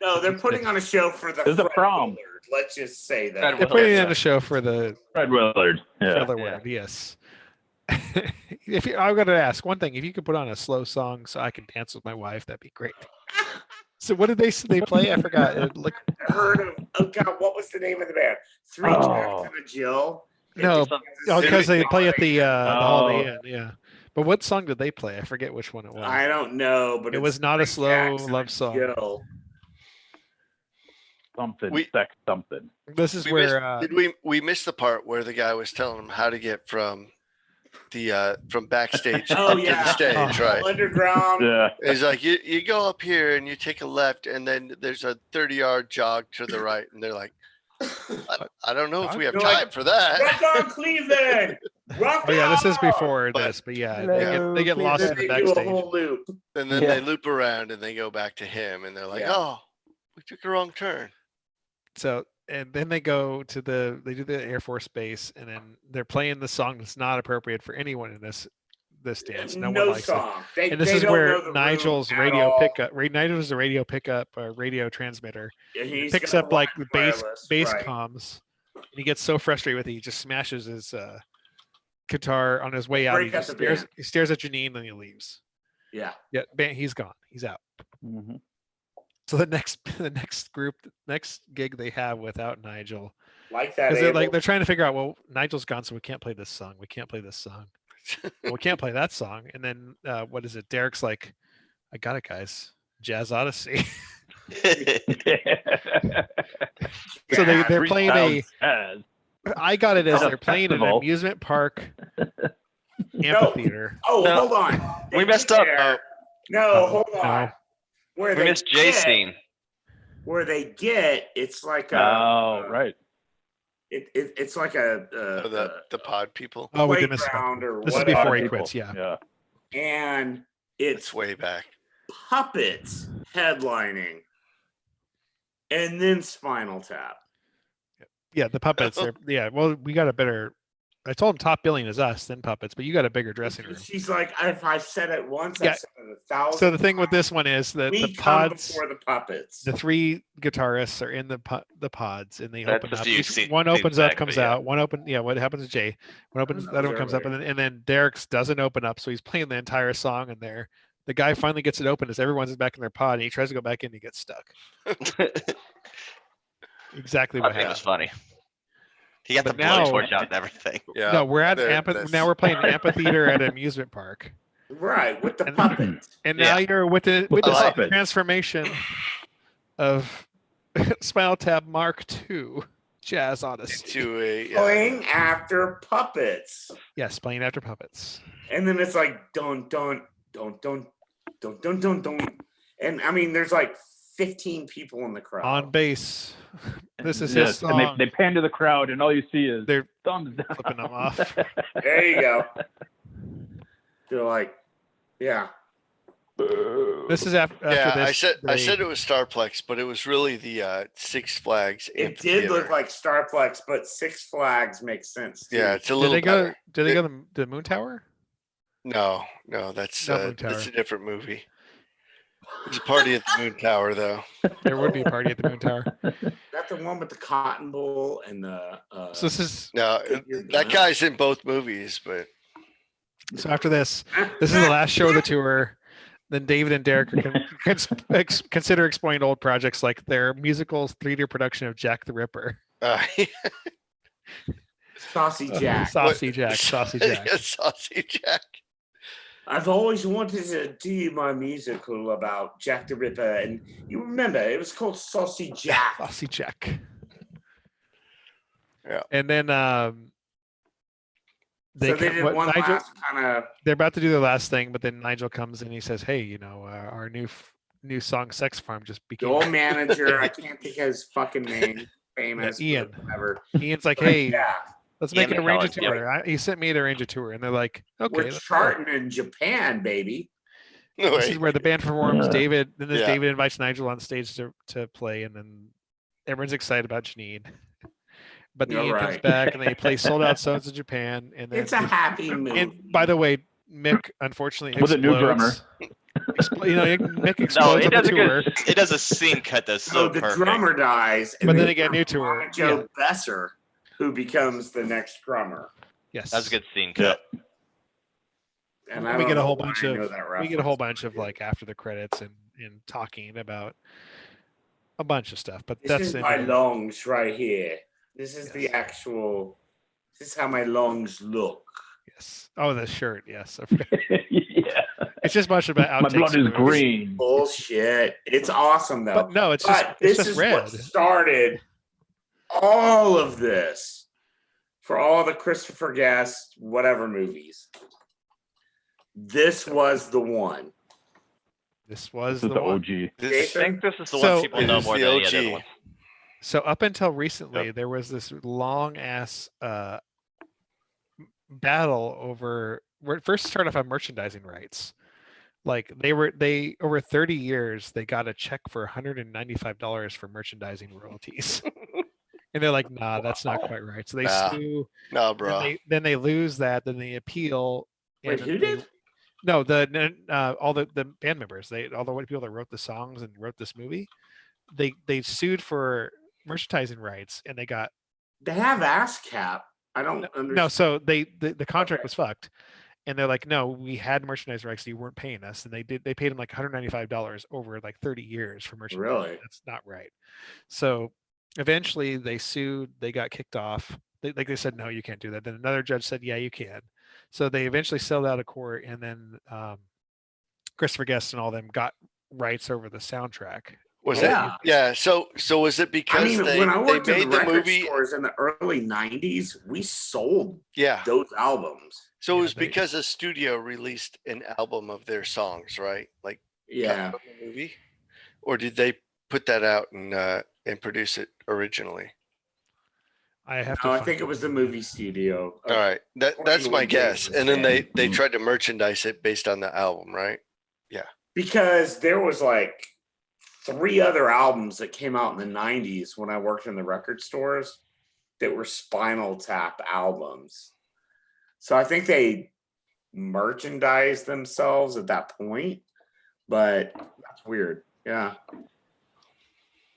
No, they're putting on a show for the There's a Fred prom. Willard. Let's just say that. Fred they're Willard. putting Yeah. on a show for the Fred Willard. Yeah. Willard. Yes. If you, I'm going to ask one thing: if you could put on a slow song so I can dance with my wife, that'd be great. So what did they play? I forgot. I heard of, oh God, what was the name of the band? Three Jacks and a Jill. No, because they play at the Holiday Oh. Inn. Yeah. But what song did they play? I forget which one it was. I don't know, but It it's was not a Three slow Jacks and love a song. Jill. Something, sex something. This is where we missed the part where the guy was telling him how to get from the from backstage Oh up to the yeah, stage, right? Underground. Yeah. He's like, you go up here and you take a left, and then there's a 30-yard jog to the right, and they're like, I don't know if we have You're time like, for that. Rock on, Cleveland. Rock oh yeah, this is on! before But- this, but yeah, Hello, they get lost in Then the they do a backstage. whole loop. And then Yeah. they loop around and they go back to him, and they're like, Yeah. oh, we took a wrong turn. So and then they go to they do the Air Force Base, and then they're playing the song that's not appropriate for anyone in this dance. No one likes it. song. They, And this they is don't where know the Nigel's room at radio all. pickup. Nigel's the radio pickup, radio transmitter. Yeah, He he's picks got up like the wireless, bass right. comms, and he gets so frustrated with it, he just smashes his guitar on his way out. break He up just the stares, band. he stares at Janine, then he leaves. Yeah. Yeah, he's gone. He's out. Mm-hmm. So the next gig they have without Nigel, Like that. because Abel. they're trying to figure out, well, Nigel's gone, so we can't play this song. We can't play this song. Well, we can't play that song. And then what is it? Derek's like, I got it, guys. Jazz Odyssey. So they're playing a. I got it as At a they're playing an festival. amusement park amphitheater. Oh, No. hold on. We They messed get up. there. No, Oh, hold no. on. Where We they missed Jay's get- scene. Where they get, it's like a. Oh, right. It's like a. The pod people. Oh, we did miss that. playground or This is whatever. before he People. quits. Yeah. Yeah. And It's it's way back. puppets headlining, and then Spinal Tap. Yeah, the puppets. Yeah. Well, we got a better. I told him top billing is us, then puppets, but you got a bigger dressing room. She's like, if I said it once, Yeah. I've said it 1,000. So the thing with this one is that we the come pods, before the puppets. the three guitarists are in the pods, and they That's open just up. you Each- see- one see opens the up, back, comes but yeah. out. One open. Yeah. What happens to Jay? One opens. That That was one comes up, earlier. and then Derek's doesn't open up, so he's playing the entire song in there. The guy finally gets it open as everyone's back in their pod, and he tries to go back in, and he gets stuck. Exactly I what think it was happened. funny. He got But the now- blowtorch out and everything. Yeah. No, we're at that's- now we're playing amphitheater at an amusement park, Right, with the And- puppets. and now Yeah. you're with the With the the same puppets. transformation of Spinal Tap Mark II Jazz Odyssey. To a Playing after puppets. Yes, playing after puppets. And then it's like dun dun dun dun dun dun dun dun. And I mean there's like 15 people in the crowd. On bass. This is his Yes, song. and they pan to the crowd, and all you see is They're thumbs down. flipping them off. There you go. They're like, yeah. This is after yeah, this. I said it was Starplex, but it was really the Six Flags. It did look Amphitheater. like Starplex, but Six Flags makes sense too. Yeah, it's a Did little they go? better. Did they go to the Moon Tower? No, that's Not Moon that's Tower. a different movie. There's a party at the Moon Tower, though. There would be a party at the Moon Tower. That the one with the Cotton Bowl and the. So this is No, that guy's in both movies, but so after this is the last show of the tour. Then David and Derek consider exploring old projects like their musical 3D production of Jack the Ripper. Saucy Jack. Saucy Jack. Saucy Jack. Saucy Jack. I've always wanted to do my musical about Jack the Ripper, and you remember it was called Saucy Jack. Saucy Jack. Yeah. And then So they did one Nigel, last kind of. they're about to do the last thing, but then Nigel comes in and he says, "Hey, you know, our new song "Sex Farm" just The became." old manager, I can't think of his fucking name. Famous, Ian. whatever. Ian's like, "Hey, Yeah, let's Ian make it arrange a McCullough, tour." He sent me to arrange a tour, and they're like, "Okay, we're let's go." charting in Japan, baby. No, This is wait. where the band performs. Yeah. David, then Yeah. David invites Nigel on stage to play, and then everyone's excited about Janine. But then You're Ian comes right. back, and they play sold out shows in Japan. And then It's a happy movie. And by the way, Mick unfortunately With a new explodes. Mick No, explodes it on the does a tour. good. It does a scene cut that's so so the perfect. drummer dies, But then they again, new put tour, on Joe Besser, who becomes the next drummer. Yes, That's a good scene cut. And We I get don't a whole know why bunch I of know that we get a whole reference. bunch of like after the credits and talking about a bunch of stuff. But This that's is in my there. lungs right here. This is the Yes. actual. This is how my lungs look. Yes. Oh, the shirt. Yes. I forgot. Yeah. It's just much about outtakes. My blood from is the movies. green. Bullshit. It's awesome though. But no, it's But just this is red. what started all of this for all the Christopher Guest whatever movies. This was the one. This was This is the the one. OG. I This, think this is the So- one people It know is more the than any OG. other one. So up until recently, there was this long ass battle over. Where it first started off on merchandising rights. Like they over 30 years they got a check for $195 for merchandising royalties, and they're like, nah, that's not quite right. So they Nah. sue. no, bro. Then they lose that. Then they appeal. Wait, and who then they- did? No, all the band members, all the white people that wrote the songs and wrote this movie, they sued for merchandising rights, and they got They have ASCAP. I don't understand. no. So the contract Okay. was fucked, and they're like, no, we had merchandise rights, you weren't paying us, and they paid them like $195 over like 30 years for merchandise. Really? That's not right. So eventually they sued, they got kicked off. They said, no, you can't do that. Then another judge said, yeah, you can. So they eventually settled out of court, and then Christopher Guest and all them got rights over the soundtrack. Was Yeah. it? Yeah. So was it I because mean, they when I worked in made the the record movie? stores in the early '90s, we sold Yeah. those albums. So it Yeah, was they- because a studio released an album of their songs, right? Like cut Yeah. from the movie, or did they put that out and produce it originally? I have to. No, I find think it was the movie studio. All right, that's my 21 guess. Days And then they Stand. tried to merchandise it based on the album, right? Because there was like 3 other albums that came out in the 90s when I worked in the record stores that were Spinal Tap albums. So I think they merchandised themselves at that point, but that's weird. Yeah.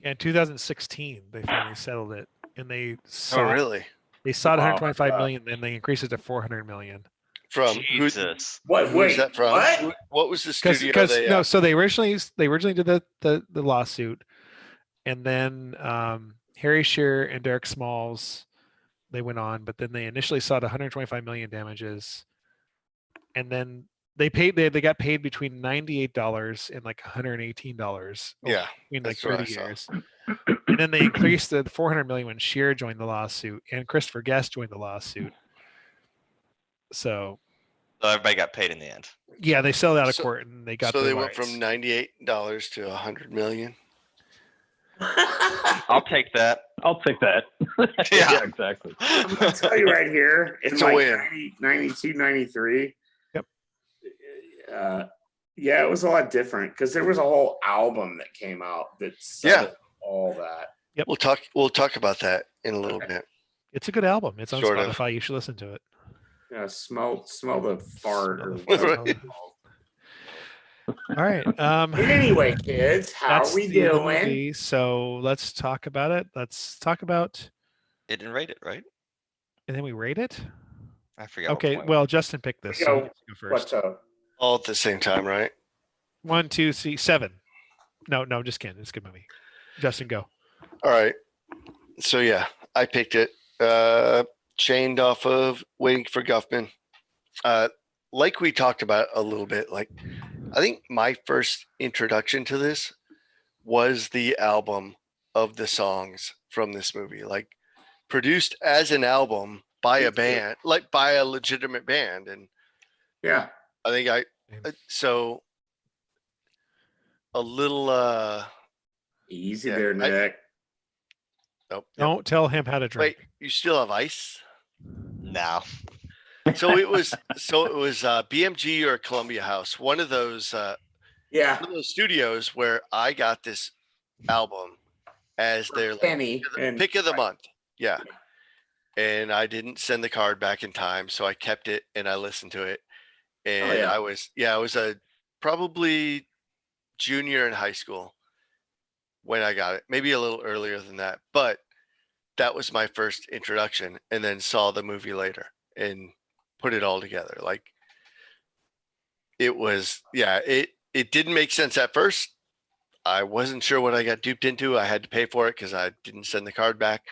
In 2016, they finally settled it, and they sought, Oh, really? they sought Wow, 125 that's- million, and they increased it to 400 million. From who? Jesus. What? Who's Wait, that from? what? What was the studio? Because They, no, so they originally did the lawsuit, and then Harry Shearer and Derek Smalls, they went on, but then they initially sought 125 million damages, and then they got paid between $98 and like $118 yeah. in like that's what I 30 saw. years. And then they increased the 400 million when Shearer joined the lawsuit and Christopher Guest joined the lawsuit. So Everybody got paid in the end. yeah, they settled out of So- court and they got. So their they went rights. from $98 to $100 million. I'll take that. I'll take that. Yeah. exactly. I'm gonna tell you right here, in It's a like win. 92, 93. Yep. Yeah, it was a lot different because there was a whole album that came out that Yeah. settled all that. We'll talk about that in a little bit. It's a good album. It's on Sort of. Spotify. You should listen to it. Yeah, smell the fart. Smell Or the whatever fart. it's called. All right. Anyway, kids, how That's are we the end of the doing? movie. So let's talk about it. Let's talk about, It didn't rate it, right? and then we rate it. I forget. what Okay. point Well, Justin picked this, so he gets to go first. What's up? All at the same time, right? 1, 2, 3, 7. No, just kidding. It's a good movie. Justin, go. All right. So yeah, I picked it. Chained off of Waiting for Guffman. Like we talked about a little bit, like I think my first introduction to this was the album of the songs from this movie, like produced as an album by a band, like by a legitimate band. And Yeah. I think so a little Easy Yeah, there, Nick. nope. Don't tell him how to drink. Wait, you still have ice? No. So it was BMG or Columbia House, one of those Yeah. studios where I got this album as their like, Penny and pick of the month. Yeah. And I didn't send the card back in time, so I kept it and I listened to it. And yeah. I was a probably junior in high school when I got it, maybe a little earlier than that, but that was my first introduction, and then saw the movie later and put it all together. Like it was, it didn't make sense at first. I wasn't sure what I got duped into. I had to pay for it because I didn't send the card back.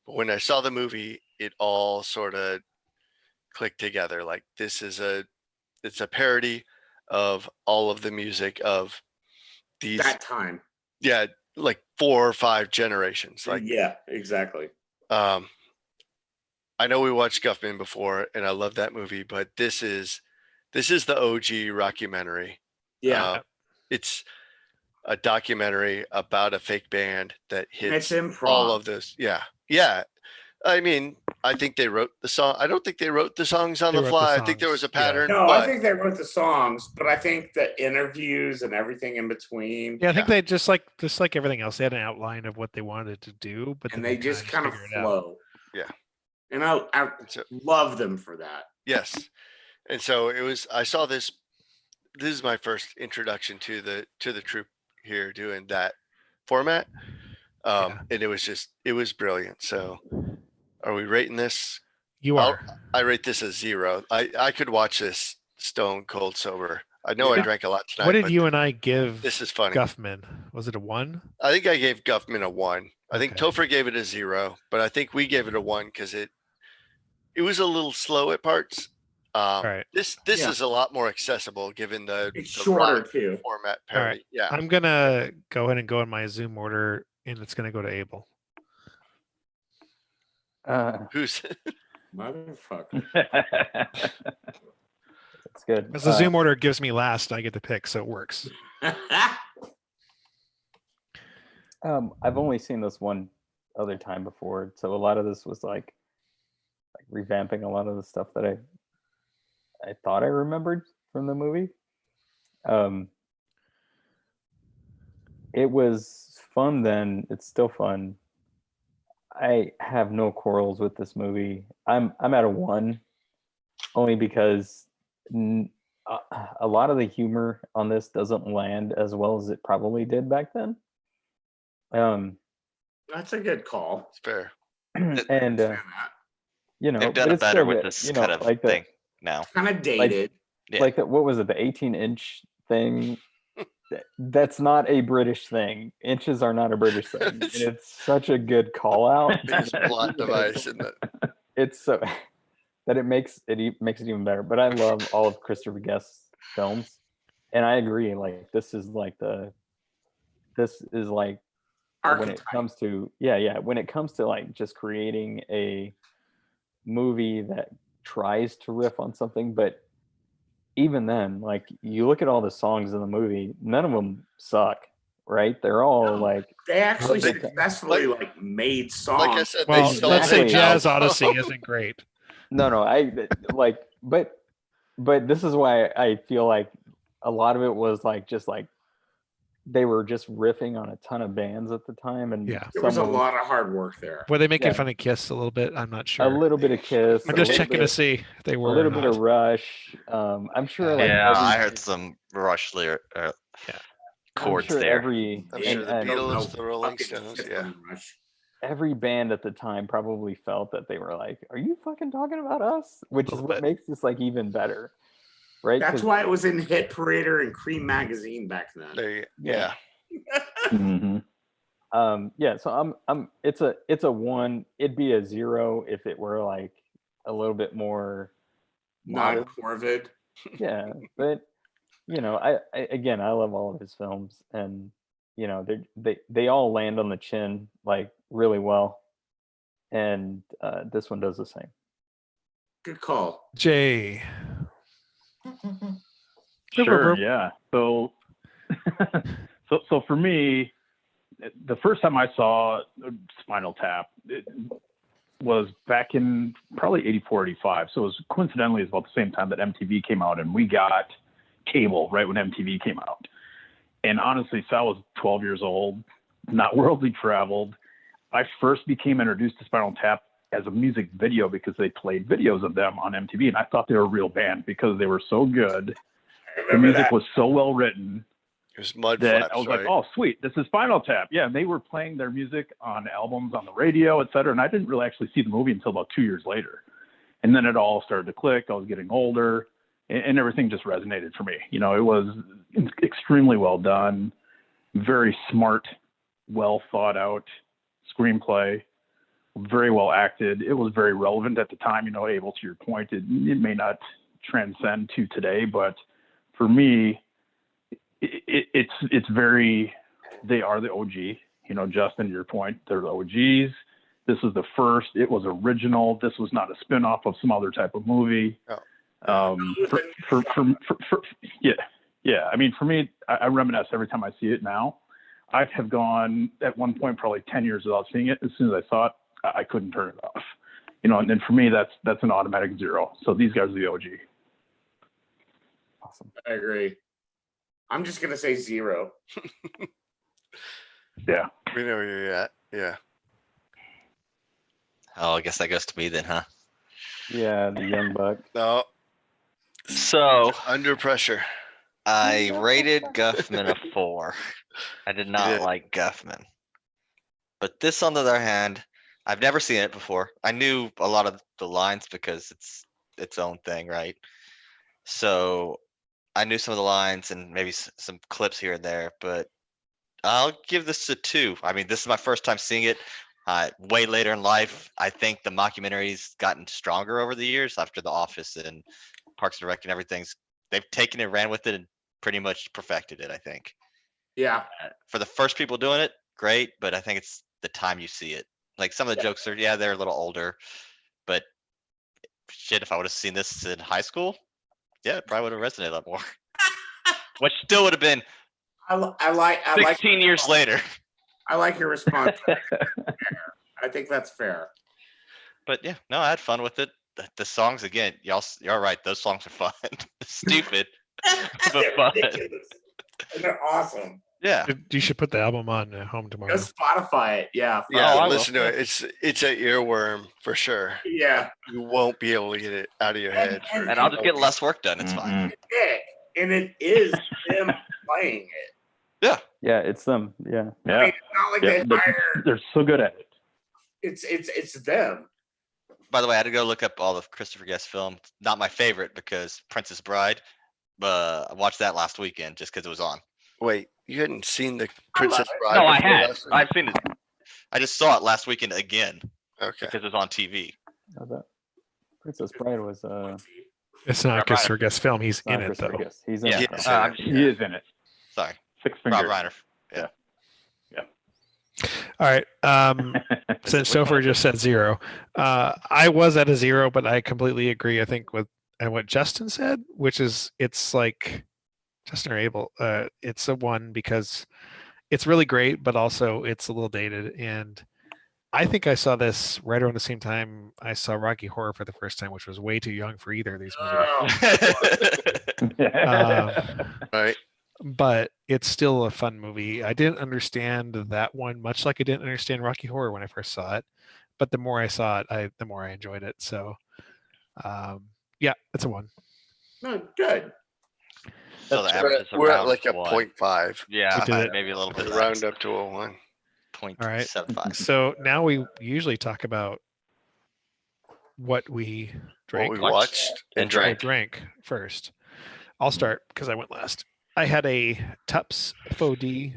But when I saw the movie, it all sort of clicked together. Like it's a parody of all of the music of these that time. Yeah, like 4 or 5 generations. Like yeah, exactly. I know we watched Guffman before, and I love that movie, but this is the OG rockumentary. Yeah. It's a documentary about a fake band that hits all of this. Yeah. I mean, I think they wrote the song. I don't think they wrote the songs on the fly. I think there was a pattern. No, I think they wrote the songs, but I think the interviews and everything in between. Yeah, I think they just like everything else, they had an outline of what they wanted to do, but and then they just kind of figured it out. flow. Yeah. And I love them for that. Yes. And so I saw this. This is my first introduction to the troupe here doing that format. And it was brilliant. So are we rating this? You are. I rate this as 0. I could watch this stone cold sober. I know I drank a lot tonight. What did you and I give this is funny. Guffman? Was it a 1? I think I gave Guffman a 1. I think Topher gave it a 0, but I think we gave it a 1 because it was a little slow at parts. Right. This is a lot more accessible given the shorter too format parody. Right. Yeah. I'm gonna go ahead and go in my Zoom order, and it's gonna go to Abel. Who's motherfucker? That's good. Because the Zoom order gives me last, and I get to pick, so it works. I've only seen this one other time before, so a lot of this was like revamping a lot of the stuff that I thought I remembered from the movie. It was fun then. It's still fun. I have no quarrels with this movie. I'm at a 1, only because a lot of the humor on this doesn't land as well as it probably did back then. That's a good call. It's fair. And they've done it better with this kind of like thing now. Kind of dated. Like what was it? The 18-inch thing. That's not a British thing. Inches are not a British thing. And it's such a good call out. Biggest plot device in the. It's so that it makes it even better. But I love all of Christopher Guest's films, and I agree. Like this is like Archetype. when it comes to when it comes to like just creating a movie that tries to riff on something, but even then, like you look at all the songs in the movie, none of them suck, right? They're all they actually successfully made songs. Like I said, well, they let's say Jazz album. Odyssey isn't great. No, I like, but this is why I feel like a lot of it was like just like they were just riffing on a ton of bands at the time, and Yeah. There was a someone- lot of hard work there. Were they making Yeah. fun of Kiss a little bit? I'm not sure. a little bit of Kiss. I'm a just little checking to bit- see if they were. a little or bit not. of Rush. I'm sure, like Yeah, every, I heard some Rush lyric I'm chords sure there. every I'm Yeah, sure the and don't know Beatles, the Rolling fucking Stones, shit yeah. from Rush. every band at the time probably felt that they were like, "Are you fucking talking about us?" Which is Little what bit. makes this like even better, right? That's 'Cause- why it was in Hit Parader and Cream magazine back then. There you, Yeah. yeah. Mhm. Yeah. So it's a 1. It'd be a 0 if it were like a little bit more modern. Not Corvid. Yeah, but I again, I love all of his films, and they all land on the chin like really well, and this one does the same. Good call. Jay. Sure, yeah. So, so for me, the first time I saw Spinal Tap, it was back in probably 84, 85. So it was coincidentally about the same time that MTV came out, and we got cable right when MTV came out. And honestly, so I was 12 years old, not worldly traveled. I first became introduced to Spinal Tap as a music video because they played videos of them on MTV, and I thought they were a real band because they were so good. I The remember music that. was so well written It was Mud that Flaps, I was right? like, oh, sweet, this is Spinal Tap. Yeah, and they were playing their music on albums on the radio, et cetera. And I didn't really actually see the movie until about 2 years later. And then it all started to click. I was getting older, and everything just resonated for me. It was extremely well done, very smart, well thought out screenplay, very well acted. It was very relevant at the time. Able to your point, it may not transcend to today, but for me, it's very, they are the OG. Justin, your point, they're the OGs. This is the first. It was original. This was not a spin-off of some other type of movie. Oh. Yeah. I mean, for me, I reminisce every time I see it now. I have gone at one point probably 10 years without seeing it. As soon as I saw it, I couldn't turn it off. And then for me, that's an automatic 0. So these guys are the OG. Awesome. I agree. I'm just gonna say 0. Yeah. We know where you're at. Yeah. Oh, I guess that goes to me then, huh? Yeah, the young buck. No, So under pressure. I rated Guffman a 4. I did not did. like Guffman. But this, on the other hand, I've never seen it before. I knew a lot of the lines because it's its own thing, right? So I knew some of the lines and maybe some clips here and there, but I'll give this a 2. I mean, this is my first time seeing it. Way later in life, I think the mockumentary's gotten stronger over the years after The Office and Parks and Rec and everything's. They've taken it, ran with it, and pretty much perfected it, I think. Yeah. For the first people doing it, great, but I think it's the time you see it. Like some of the jokes are, they're a little older, but shit, if I would have seen this in high school, it probably would have resonated a lot more. Which still would have been I like 16 years later. I like your response. I think that's fair. But yeah, no, I had fun with it. The songs, again, you're right. Those songs are fun. Stupid, but They're fun. ridiculous. And they're awesome. Yeah. You should put the album on Home Tomorrow. Go Spotify it. Yeah. Yeah, I will. listen to it. It's an earworm for sure. Yeah. You won't be able to get it out of your head. And- And I'll just get less work done. It's fine. And it is them playing it. Yeah. Yeah, it's them. Yeah. I Yeah. mean, it's not like Yeah, they hire. they're so good at it. It's them. By the way, I had to go look up all of Christopher Guest films. Not my favorite because Princess Bride. I watched that last weekend just because it was on. Wait, you hadn't seen the I love Princess it. Bride? No, I before had. last week? I've seen it. I just saw it last weekend again Okay. because it was on TV. That Princess Bride was It's not a Rob Christopher Guest film. He's not in it Christopher though. Guest. He's in Yeah. it. Yes, though. I'm just- He is in it. Sorry, 6 Rob fingers. Reiner. All right. Since Sofer just said 0, I was at a 0, but I completely agree. I think with what Justin said, which is it's like Justin or Abel. It's a 1 because it's really great, but also it's a little dated. And I think I saw this right around the same time I saw Rocky Horror for the first time, which was way too young for either of these movies. Oh, Um, Right. but it's still a fun movie. I didn't understand that one much like I didn't understand Rocky Horror when I first saw it, but the more I saw it, the more I enjoyed it. So, yeah, it's a 1. No, good. So the average is We're at around like a what? 0.5. Yeah, We did it. maybe a little bit Round less. up to a 1. All right. 0.75. So now we usually talk about what we What drank we Watched watched and and or drank. drank first. I'll start because I went last. I had a Tups FOD.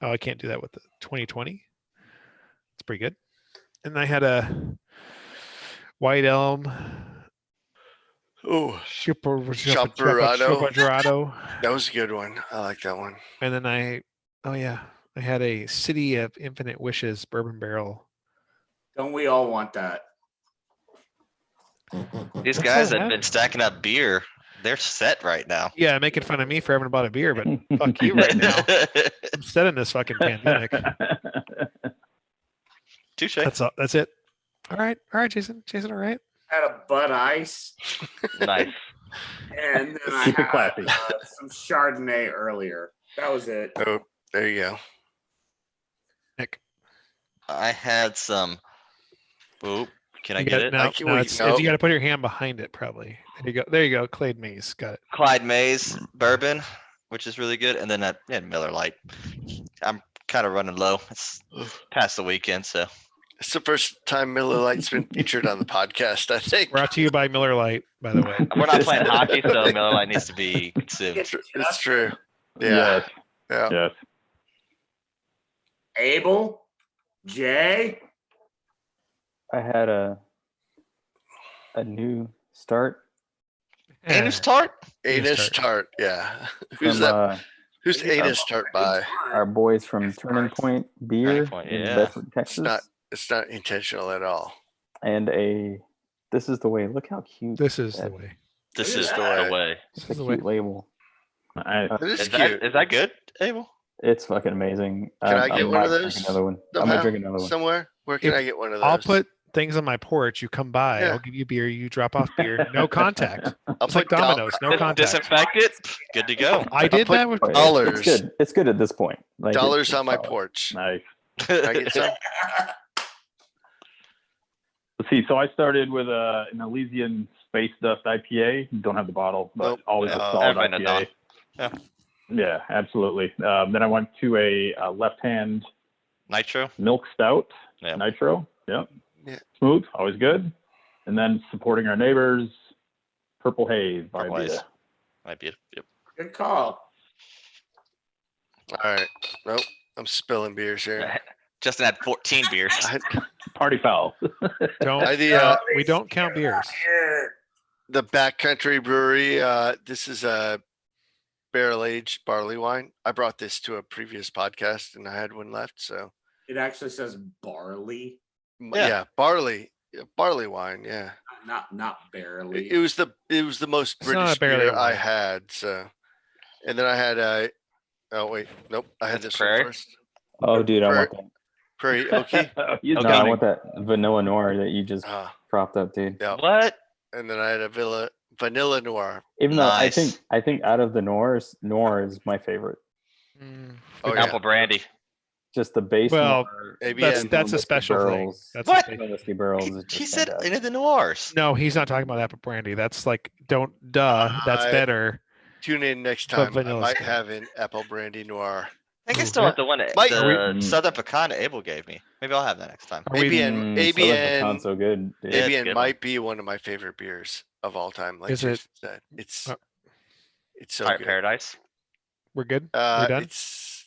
Oh, I can't do that with the 2020. It's pretty good. And I had a White Elm Oh, Champurrado. that was a good one. I like that one. And then I had a City of Infinite Wishes Bourbon Barrel. Don't we all want that? These That's guys all I have been have. stacking up beer. They're set right now. Yeah, making fun of me for having bought a beer, but fuck you right now. I'm set in this fucking pandemic. Touche. That's all. That's it. All right, Jason. Jason, all right. Had a Bud Ice, Nice. and then I Keep it had classy. some Chardonnay earlier. That was it. Oh, there you go. Nick, I had some. Oop. Can I you get got it? now. can No, we- it's no. you got to put your hand behind it. Probably. There you go. There you go. Clade Maze. Got it. Clyde Mays bourbon, which is really good, and then I had Miller Lite. I'm kind of running low. It's past the weekend, so It's the first time Miller Lite's been featured on the podcast, I think. Brought to you by Miller Lite, by the way. we're not playing hockey, so Miller Lite needs to be consumed. It's true. Yeah. Yes. Yeah. Yes. Abel, Jay. I had a new start Anus tart. Anus Tart. Yeah. Who's from that? Who's Anus Tart by? our boys from Turning Point Beer Point, in yeah. Bedford, It's Texas. not intentional at all. And this is the way. Look how cute. This is the that- way. This Look is at the that. way. This It's a is the way. cute label. I, It is Is cute. that good, Abel? It's fucking amazing. Can I get one of might those drink another one. I'm Somehow, gonna drink another one. somewhere? Where can If- I get one of those? I'll put things on my porch. You come by. Yeah. I'll give you beer. You drop off beer. No contact. I'll It's like put doll- Domino's. No contact. Disinfect it. Good to go. I did put that with. But dollars. It's good. It's good at this point. Like, dollars it's on my solid. porch. nice. Can I get some? Let's see. So I started with an Elysian Space Dust IPA. Don't have the bottle, but Nope. always a No, solid everybody knows IPA. Yeah, absolutely. Then I went to a Left Hand Nitro. Milk Stout Yeah. Nitro. Yep. Yeah. Smooth, always good. And then supporting our neighbors, Purple Haze by Purple Haze. Vita. Might be it. Yep. Good call. All right. Nope. I'm spilling beers here. Justin had 14 beers. Party foul. Don't. The we don't count beers. the Backcountry Brewery. This is a barrel aged barley wine. I brought this to a previous podcast, and I had one left. So It actually says barley, Yeah. barley wine. Yeah, not barely. it was the most It's not a British barley beer I wine. had. So, and then I had oh wait, nope, I had That's this one Prairie? first. Oh, dude, I want Prairie Oaky. You that. No, got I me. want that vanilla noir that you just Ah, propped up, dude. yeah. What? And then I had a vanilla noir. Even though Nice. I think out of the noirs, noir is my favorite. Mm, Oh yeah, Apple brandy. Just the base. Well, noir, maybe that's and that's a whiskey special thing. barrels. That's What? a special- The whiskey barrels. is He just said fantastic. into the noirs. No, he's not talking about apple brandy. That's like don't. That's I- better. tune in next But time. I vanilla's might good. have an apple brandy noir. I think I Ooh, still yeah. have the one, Mike- the Mm. Southern Pecan Abel gave me. Maybe I'll have that next time. Are we- ABN Southern Pecan's ABN so good. dude. Yeah, it's a ABN good might be one of my favorite beers of all time. Like Is it- Jason said, it's uh, it's so Pirate good. Paradise. We're good. We're done.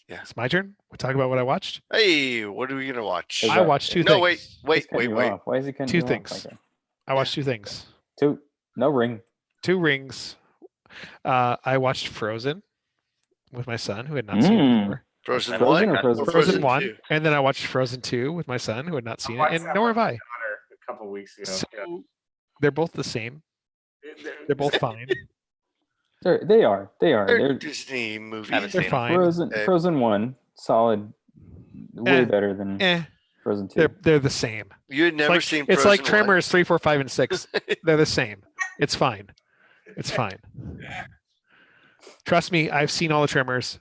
Yeah. It's my turn. We talk about what I watched. Hey, what are we gonna watch? Is I that- watched two No, things. wait, He's wait, cutting wait, you wait. off. Why is he cutting Two you off things. like that? I watched two things. No ring. Two rings. I watched Frozen with my son, who had not seen it before. Frozen Frozen one or Frozen? Frozen 1, two? and then I watched Frozen 2 with my son, who had not seen it, watched and that nor with have I. my daughter a couple weeks ago. So they're both the same. They're both fine. They are. They're They're Disney movies. Haven't They're seen 'em. fine. Frozen. Eh. Frozen 1, solid. Way Eh. better than Eh, Frozen 2. they're the same. You had It's never like, seen. it's like Frozen one? Tremors 3, 4, 5, and 6. They're the same. It's fine. It's fine. Trust me, I've seen all the Tremors.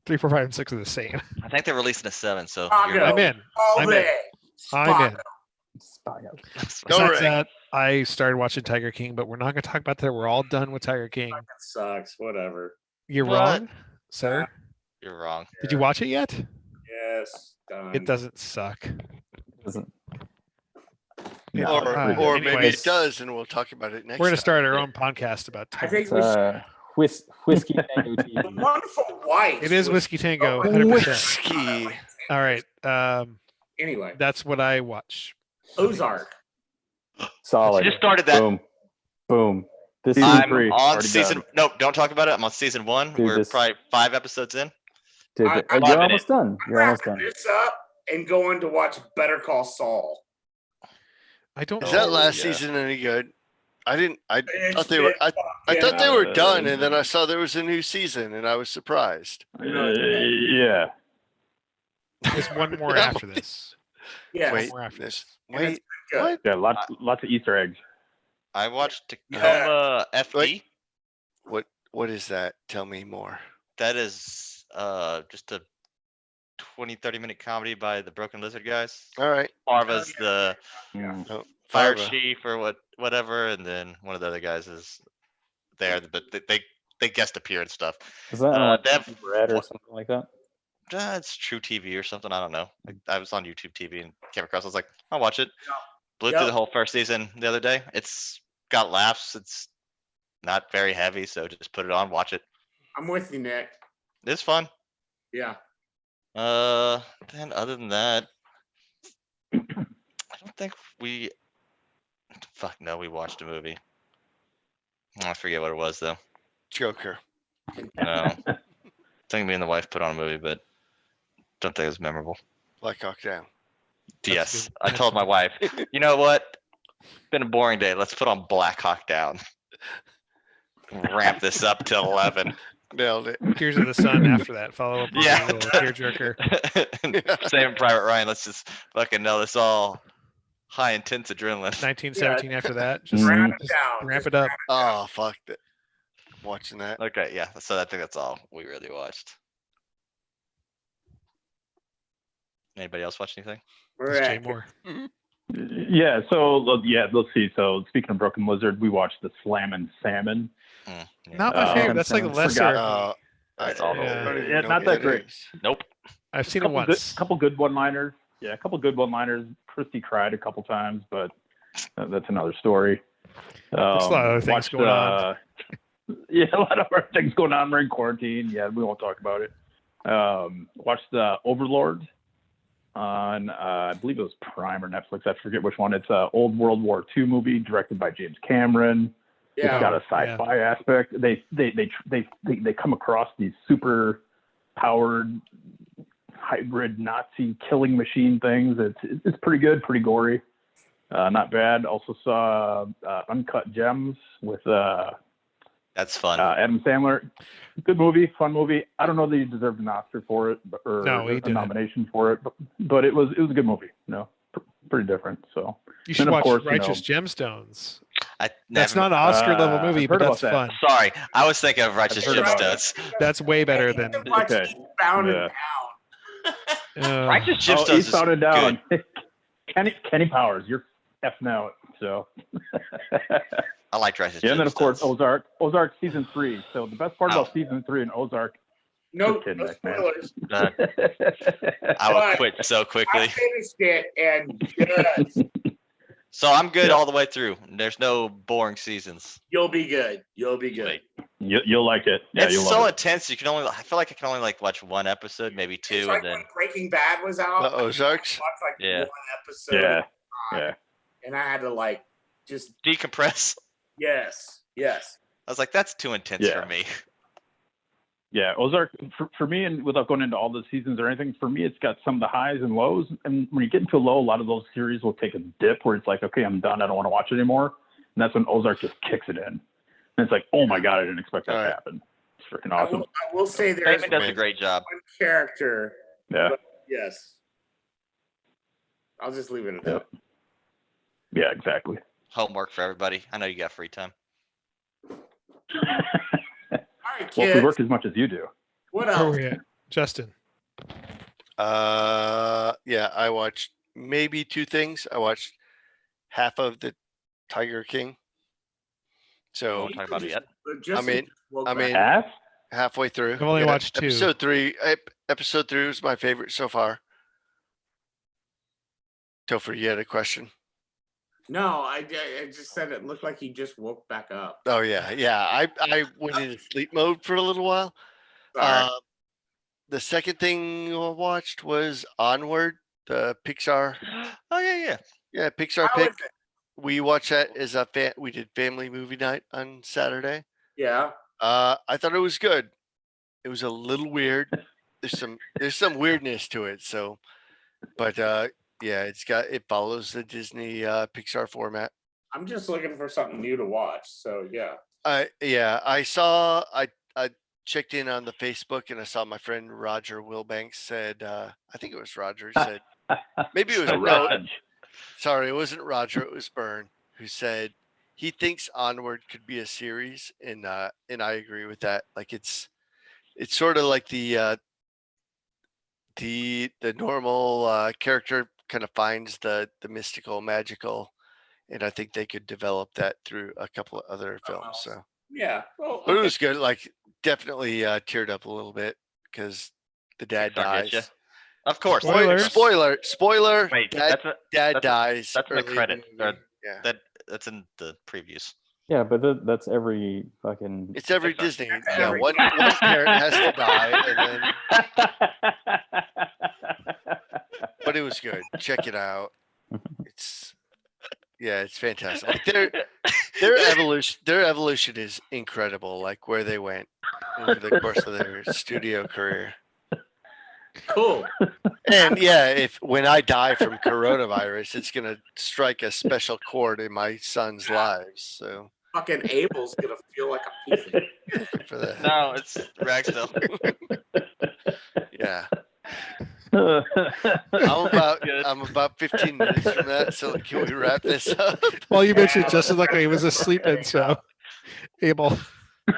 3, 4, 5, and 6 are the same. I think they're releasing a 7, so Spago. you're I'm in. All I'm in. day. I'm in. Spago. right. Besides Rick. that, I started watching Tiger King, but we're not going to talk about that. We're all done with Tiger King. Fucking sucks. Whatever. You're What? wrong, sir. You're wrong. Did you watch it yet? Yes. Done. It doesn't suck. Doesn't. It- Or uh, maybe anyways, it does, and we'll talk about it next. We're going to time. start our own podcast about I Tiger think It's we should. Whiskey Tango The TV. Wonderful White. It is Whiskey Tango, Oh, 100%. Whiskey. All right. Anyway, That's what I watch. Ozark. Solid. Just started that. Boom. Boom. This Season is I'm three, on already season. done. Nope, don't talk about it. I'm on season 1. Dude, We're this- probably 5 episodes in. dude, I- you're Loving almost done. You're almost Wrapping done. this up and going to watch Better Call Saul. I don't Is know. that last yeah. season any good? I didn't. I It's thought they were. been I thought they were Uh, done, and then I saw there was a new season, and I was surprised. Yeah. There's one more after this. Yes. Wait, More after this. And it's Wait, good. what? Yeah. Lots of Easter eggs. I watched Tacoma FD. What is that? Tell me more. That is just a 20-30 minute comedy by the Broken Lizard guys. All right. Farva's the Mm. Oh, fire Farva. chief or whatever, and then one of the other guys is there, but they guest appear and stuff. Is that on like Dev- Red or what- something like that? It's True TV or something. I don't know. I was on YouTube TV and came across. I was like, I'll watch it. Blew through Yep. the whole first season the other day. It's got laughs. It's not very heavy, so just put it on, watch it. I'm with you, Nick. It's fun. Yeah. Then other than that, I don't think we. Fuck no, we watched a movie. I forget what it was though. Joker. No, I think me and the wife put on a movie, but don't think it was memorable. Black Hawk Down. Yes, good. I told my wife, you know what? It's been a boring day. Let's put on Black Hawk Down. Ramp this up to 11. Nailed it. Tears of the Sun after that. Follow up on Yeah. a little tearjerker. Saving Private Ryan. Let's just fucking know this all high intense adrenaline. 1917 after that. Just, Mhm. Wrap it down. ramp Just it up. wrap Oh fuck that. Watching that. Okay, yeah. So I think that's all we really watched. Anybody else watch anything? We're It's Jay at Moore. Yeah. So yeah, let's see. So speaking of Broken Lizard, we watched the Slammin' Salmon. Yeah. Not my favorite. That's like Forgot. lesser. That's all the Yeah. don't even Yeah, know not what that that great. is. Nope. I've seen it Couple once. good one-liners. Yeah, a couple good one-liners. Christy cried a couple times, but that's another story. There's a lot of other things watched, going on. Yeah, a lot of other things going on. We're in quarantine. Yeah, we won't talk about it. Watched Overlord on, I believe it was Prime or Netflix. I forget which one. It's an old World War II movie directed by James Cameron. Yeah. It's got a sci-fi aspect. They come across these super powered hybrid Nazi killing machine things. It's pretty good, pretty gory. Not bad. Also saw Uncut Gems with That's fun. Adam Sandler. Good movie, fun movie. I don't know that he deserved an Oscar for it or No, he a didn't. nomination for it, but it was a good movie. Pretty different. So You should and of watch course, Righteous Gemstones. I That's never- not an Oscar level I've movie, but heard about that's fun. that. Sorry, I was thinking of Righteous heard about Gemstones. That's way better than Watch Okay. Eastbound and Yeah. Down. Righteous Oh, Gemstones is Eastbound and Down. good. Kenny Powers, you're effing out. So I like Righteous yeah, and then of course Gemstones. Ozark season 3. So the best part Ow. about season 3 in Ozark. No, Just kidding, no Nick, man. spoilers. I will But- quit so I quickly. finished it and just, So I'm good Yeah. all the way through. There's no boring seasons. you'll be good. You'll be good. Wait. You'll like it. Yeah, It's you'll so love it. intense. You can only. I feel like I can only like watch one episode, maybe It's two, like and then when Breaking Bad was out. The Ozarks. I watched like Yeah. one episode. Yeah, yeah. And I had to like just decompress. yes. I was like, that's too intense Yeah. for me. Yeah, Ozark for me, and without going into all the seasons or anything, for me, it's got some of the highs and lows. And when you get into a low, a lot of those series will take a dip where it's like, okay, I'm done. I don't want to watch it anymore. And that's when Ozark just kicks it in. And it's like, oh my god, I didn't expect that All to right. happen. It's freaking awesome. I will say there's Bateman does a one great job. character. Yeah, Yes. I'll just leave it at yeah, that. yeah, exactly. Homework for everybody. I know you got free time. I right, Well, if we kids. work as much as you do. What Where else? we at? Justin. Yeah, I watched maybe 2 things. I watched half of the Tiger King. So Won't talk about it yet. Jesse just woke I back mean, Half? halfway through. I've only watched 2. Episode 3. Episode 3 was my favorite so far. Topher, you had a question? No, I just said it looked like he just woke back up. Oh yeah. I went into sleep mode for a little while. Sorry. The second thing I watched was Onward, the Pixar. Oh yeah. Yeah, Pixar How pick. is it? We watched that as a we did family movie night on Saturday. Yeah. I thought it was good. It was a little weird. There's some weirdness to it. So, but yeah, it follows the Disney Pixar format. I'm just looking for something new to watch. So yeah. I checked in on the Facebook and I saw my friend Roger Wilbanks said, I think it was Roger, he said, maybe it was Raj. sorry, it wasn't Roger, it was Byrne, who said he thinks Onward could be a series, and I agree with that. Like it's sort of like the normal character kind of finds the mystical, magical, and I think they could develop that through a couple of other films. So, Yeah. Well, but it was good. Like definitely teared up a little bit because the dad Pixar gets ya. dies. Of course. Spoilers. Spoiler. Wait, dad that's dies. that's in the early in credit. movie. Yeah. That's in the previews. Yeah, but that's every fucking. It's every Pixar. Disney. That's Yeah, every- one parent has to die, and then. But it was good. Check it out. It's fantastic. Like their evolution is incredible. Like where they went over the course of their studio career. cool. And yeah, when I die from coronavirus, it's gonna strike a special chord in my son's lives. So Fucking Abel's gonna feel like a piece of for that, No, it's Ragsdale. yeah. I'm about 15 minutes from that. So can we wrap this up? Well, you mentioned Justin like he was asleep, and so Abel.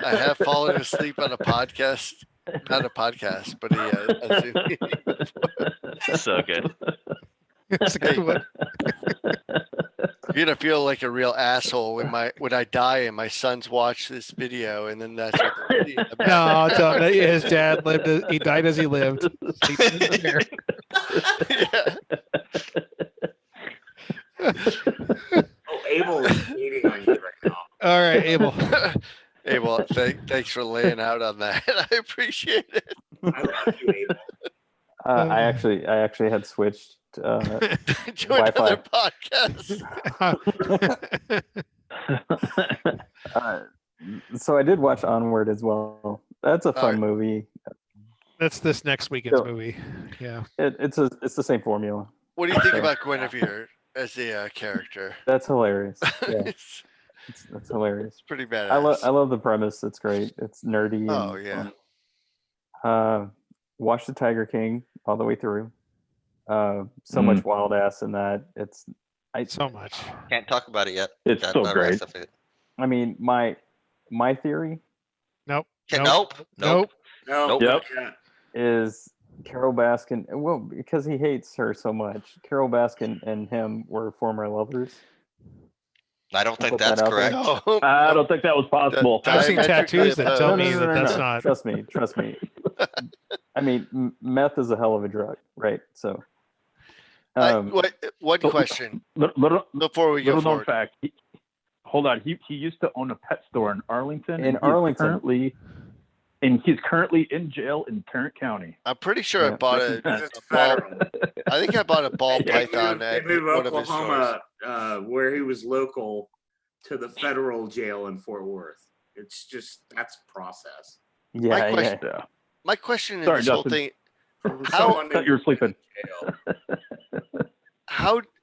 I have fallen asleep on a podcast. Not a podcast, but a Zoom meeting. So good. It's a good one. You're gonna feel like a real asshole when I die and my sons watch this video, and then that's what they'll see in the No, back. I'll tell him his dad lived. He died as he lived. Sleeping in the chair. Yeah. Oh, Abel is eating on you right now. All right, Abel. Hey, well, thanks for laying out on that. I appreciate it. I love you, Abel. I actually had switched. Do Wi-Fi. another podcast. So I did watch Onward as well. That's a fun Alright. movie. That's this next weekend's So- movie. Yeah. It's the same formula. What do you think about Guinevere as a character? That's hilarious. Yeah, It's that's hilarious. pretty badass. I love the premise. It's great. It's nerdy. And Oh, yeah. fun. Watch the Tiger King all the way through. So much wild ass in that. So much. Can't talk about it yet. It's Got so other great. stuff in it. I mean, my theory Nope. Nope. Nope. No. Nope. Yep. Yeah. is Carol Baskin. Well, because he hates her so much. Carol Baskin and him were former lovers. I don't think Put that that's out there. correct. No, I don't think that was possible. I've seen Diametrically tattoos that tell opposed. me that that's not. Trust me. I mean, meth is a hell of a drug, right? So, One so- question Little before we go known forward. fact. Hold on. He used to own a pet store in Arlington. In and Arlington. he's currently in jail in Tarrant County. I'm pretty sure I Yeah. bought a It's ball. federal. I think I bought a ball Yeah. python They at moved one of his stores. Oklahoma, where he was local, to the federal jail in Fort Worth. It's just that's process. yeah, question- yeah. Yeah. My question in Sorry, this whole Justin. thing: From How- someone Thought you were sleeping. jail.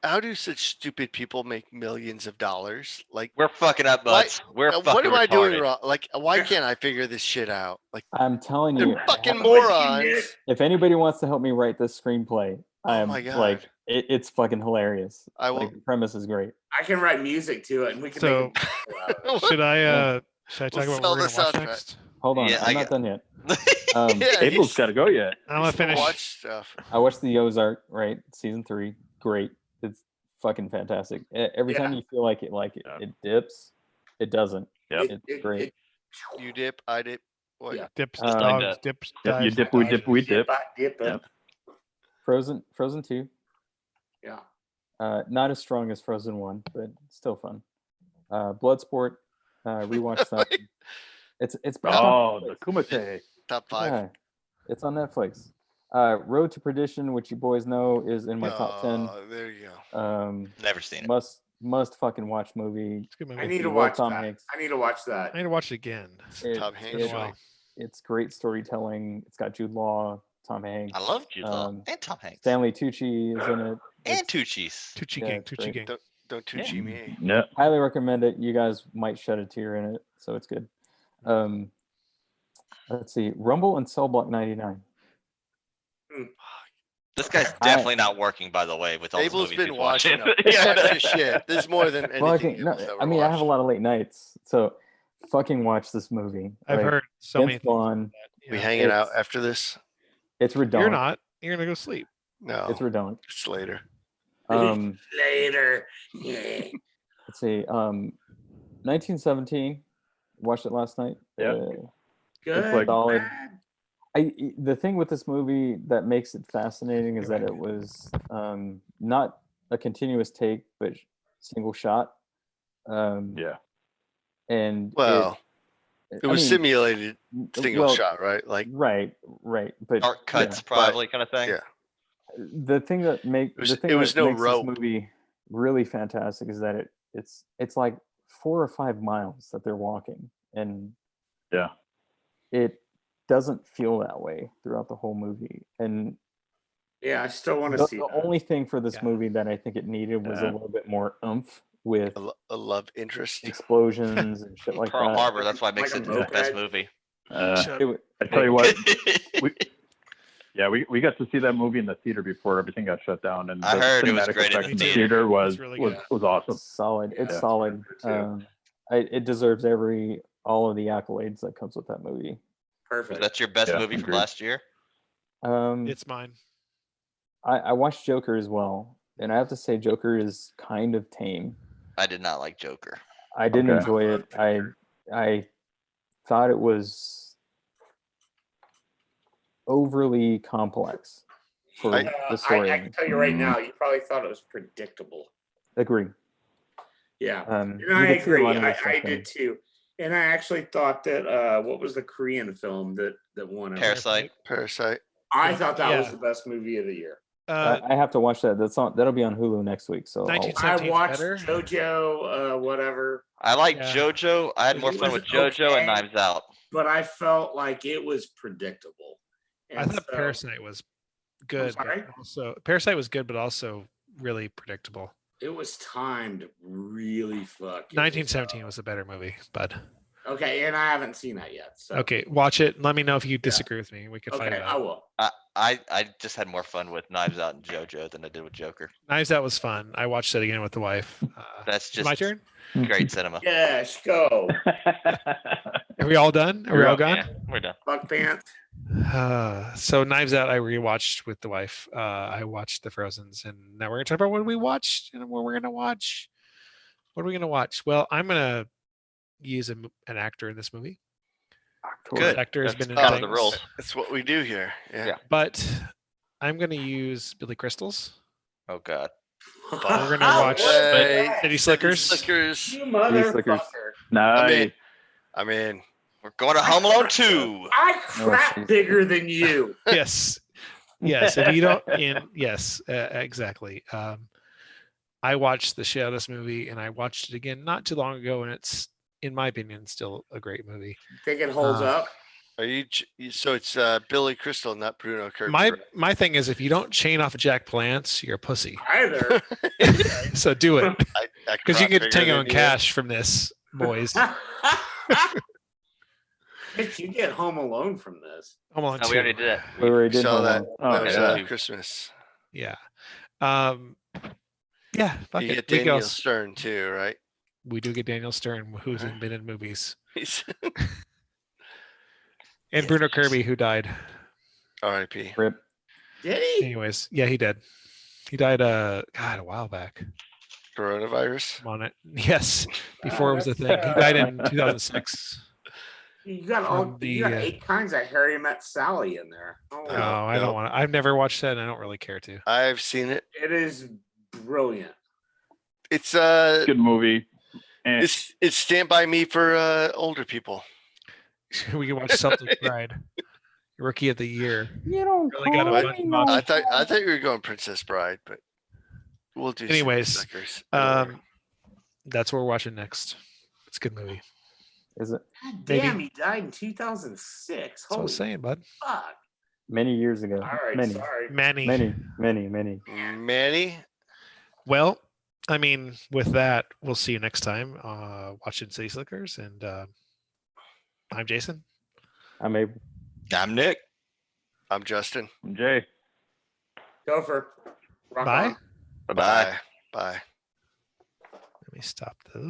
how do such stupid people make millions of dollars? Like, We're fucking up Why- butts. We're fucking what am I doing retarded. wrong? Like, why can't I figure this shit out? Like, I'm telling you, they're fucking What you morons. did- if anybody wants to help me write this screenplay, I'm my God. like, it's fucking hilarious. I will. Like, the premise is great. I can write music to it, and we can So- make it. Should I talk We'll about sell what we're the gonna watch soundtrack. next? Hold on, Yeah, I'm I not got- done yet. Um, Yeah, Abel's got to go yet. I'm gonna finish. Watch stuff. I watched the Ozark, right? Season 3, great. It's fucking fantastic. Every time Yeah. you feel like Yeah. it dips, it doesn't. Yep. It's great. You dip, I dip. What? Yeah. Dips, Just like dogs, that. dips, Yep, you dives, dip, we dodges. dip, we dip. Dip. Yeah. Frozen 2, Yeah. not as strong as Frozen 1, but still fun. Bloodsport, rewatch that. It's back on Oh, the Netflix. Kumite. Top 5. Yeah, it's on Netflix. Road to Perdition, which you boys know is in my top 10. Oh, there you go. Never seen it. Must fucking watch movie. It's a good movie. I need you to love watch Tom that. Hanks. I need to watch that. I need to watch it again. Tom Hanks it- joint. It's great storytelling. It's got Jude Law, Tom Hanks. I love Jude Law um, and Tom Hanks Stanley Tucci is in it. and It's Tucci's. Tucci Yeah, gang, it's Tucci great. gang. Don't Tucci me. Yeah. highly recommend it. You guys might shed a tear in it, so it's good. Let's see, Rumble and Cell Block 99. This guy's definitely not working, by the way, with all the Abel's movies been he's watching watching. them. Watch this shit. There's more than anything. Fucking, no, Abel's ever I mean, I have a watched. lot of late nights, so fucking watch this movie. I've Like, heard so many Vince things. Vaughn, We Yeah. hanging out It's- after this? it's redundant. You're not. You're gonna go sleep. No, It's redundant. it's later. Later. Yeah. Let's see. 1917. Watched it last night. Yeah. Good. like- Solid. bad. The thing with this movie that makes it fascinating is You're that right. it was not a continuous take, but single shot. Yeah. And Well, it was simulated simulated single shot, right? Like Right. But Dark cuts, yeah. probably kind of thing. yeah. The thing that makes It was no makes rope. this movie really fantastic is that it's like 4 or 5 miles that they're walking, and Yeah. it doesn't feel that way throughout the whole movie. And Yeah, I still want to the see the that. only thing for this Yeah. movie that I think it needed was a Yeah. little bit more oomph with A love interest. explosions and shit like Pearl that. Harbor, that's why it makes Like it a the best moped. movie. Shut It wa- I tell you what, we got to see that movie in the theater before everything got shut down, and I the heard it was cinematic great in effects the in the theater. theater was It's really was, good. was awesome. solid. It's Yeah. solid. Too. It deserves all of the accolades that comes with that movie. Perfect. That's your best Yeah, movie from agreed. last year. It's mine. I watched Joker as well, and I have to say Joker is kind of tame. I did not like Joker. I didn't Okay. enjoy it. I thought it was overly complex for the story. I can tell you right now, you probably thought it was predictable. Agree. Yeah. And And I you could see a agree. lot of I this stuff in- did too. And I actually thought that what was the Korean film that won? it? Parasite. Parasite. I thought that was Yeah. the best movie of the year. I have to watch that. That'll be on Hulu next week. So I'll- 19 I 17's watched better? JoJo, whatever, I like Yeah. JoJo. I had more It fun was with JoJo and okay. Knives Out. but I felt like it was predictable. I And thought so- Parasite was good, but sorry? also Parasite was good, but also really predictable. It was timed really fucking. 1917 was a better movie, bud. Okay, and I haven't seen that yet. So Okay, watch it. Let me know if you disagree with me. We could fight okay, about I it. will. I just had more fun with Knives Out and JoJo than I did with Joker. Knives Out was fun. I watched it again with the wife. That's just My turn. great cinema. Yes, go. Are we all done? Are we all gone? Yeah, we're done. Fuck pants. So Knives Out, I rewatched with the wife. I watched the Frozens, and now we're gonna talk about what we watched and what we're gonna watch. What are we gonna watch? Well, I'm gonna use an actor in this movie. Good. This actor has That's been in kind of the things, role. That's what we do here. Yeah. Yeah. but I'm gonna use Billy Crystals. Oh God. We're gonna watch Hey, City Slickers. Slickers. You Slickers. motherfucker. Nice. I mean, We're going to Home Alone 2. I crap jeez. bigger than you. Yes, yes. If you don't, yes, exactly. I watched the shit out of this movie, and I watched it again not too long ago, and it's, in my opinion, still a great movie. Think it holds up? are you? So it's Billy Crystal, not Bruno Kirby. My thing is, if you don't chain off Jack Palance, you're a pussy. Either. So do it, I because you crop get bigger Tango than and you. Cash from this, boys. Bitch, you get Home Alone from this. Home Alone No, 2. we already did it. We already did Saw Home that. Alone. Oh, That was yeah. Christmas. Yeah. Yeah. Fuck You it. get We Daniel go. Stern too, right? We do get Daniel Stern, who's been in movies. He's And Bruno Kirby, who died. R.I.P. Rip. Did he? Anyways, yeah, he did. He died. God, a while back. Coronavirus. I'm on it. Yes, before it was a thing. He died in 2006. You got From you got the, 8 kinds of Harry Met Sally in there. Oh, No, No, I don't no. want to. I've never watched that, and I don't really care to. I've seen it. it is brilliant. It's Good movie. And it's Stand By Me for older people. We can watch Celtic Bride, Rookie of the Year. You don't Really got a call bunch me of no options. I thought you were going Princess Bride, but we'll do. Anyways, Suckers. That's what we're watching next. It's a good movie. Is it God Maybe. damn, he died in 2006. That's what I Holy was saying, bud. fuck. many years ago? All right, many, sorry. Manny. many. Manny. Well, I mean, with that, we'll see you next time watching City Slickers. And I'm Jason. I'm able. I'm Nick. I'm Justin. Jay. Gopher. Rock Bye. on. Bye. Bye. Let me stop those.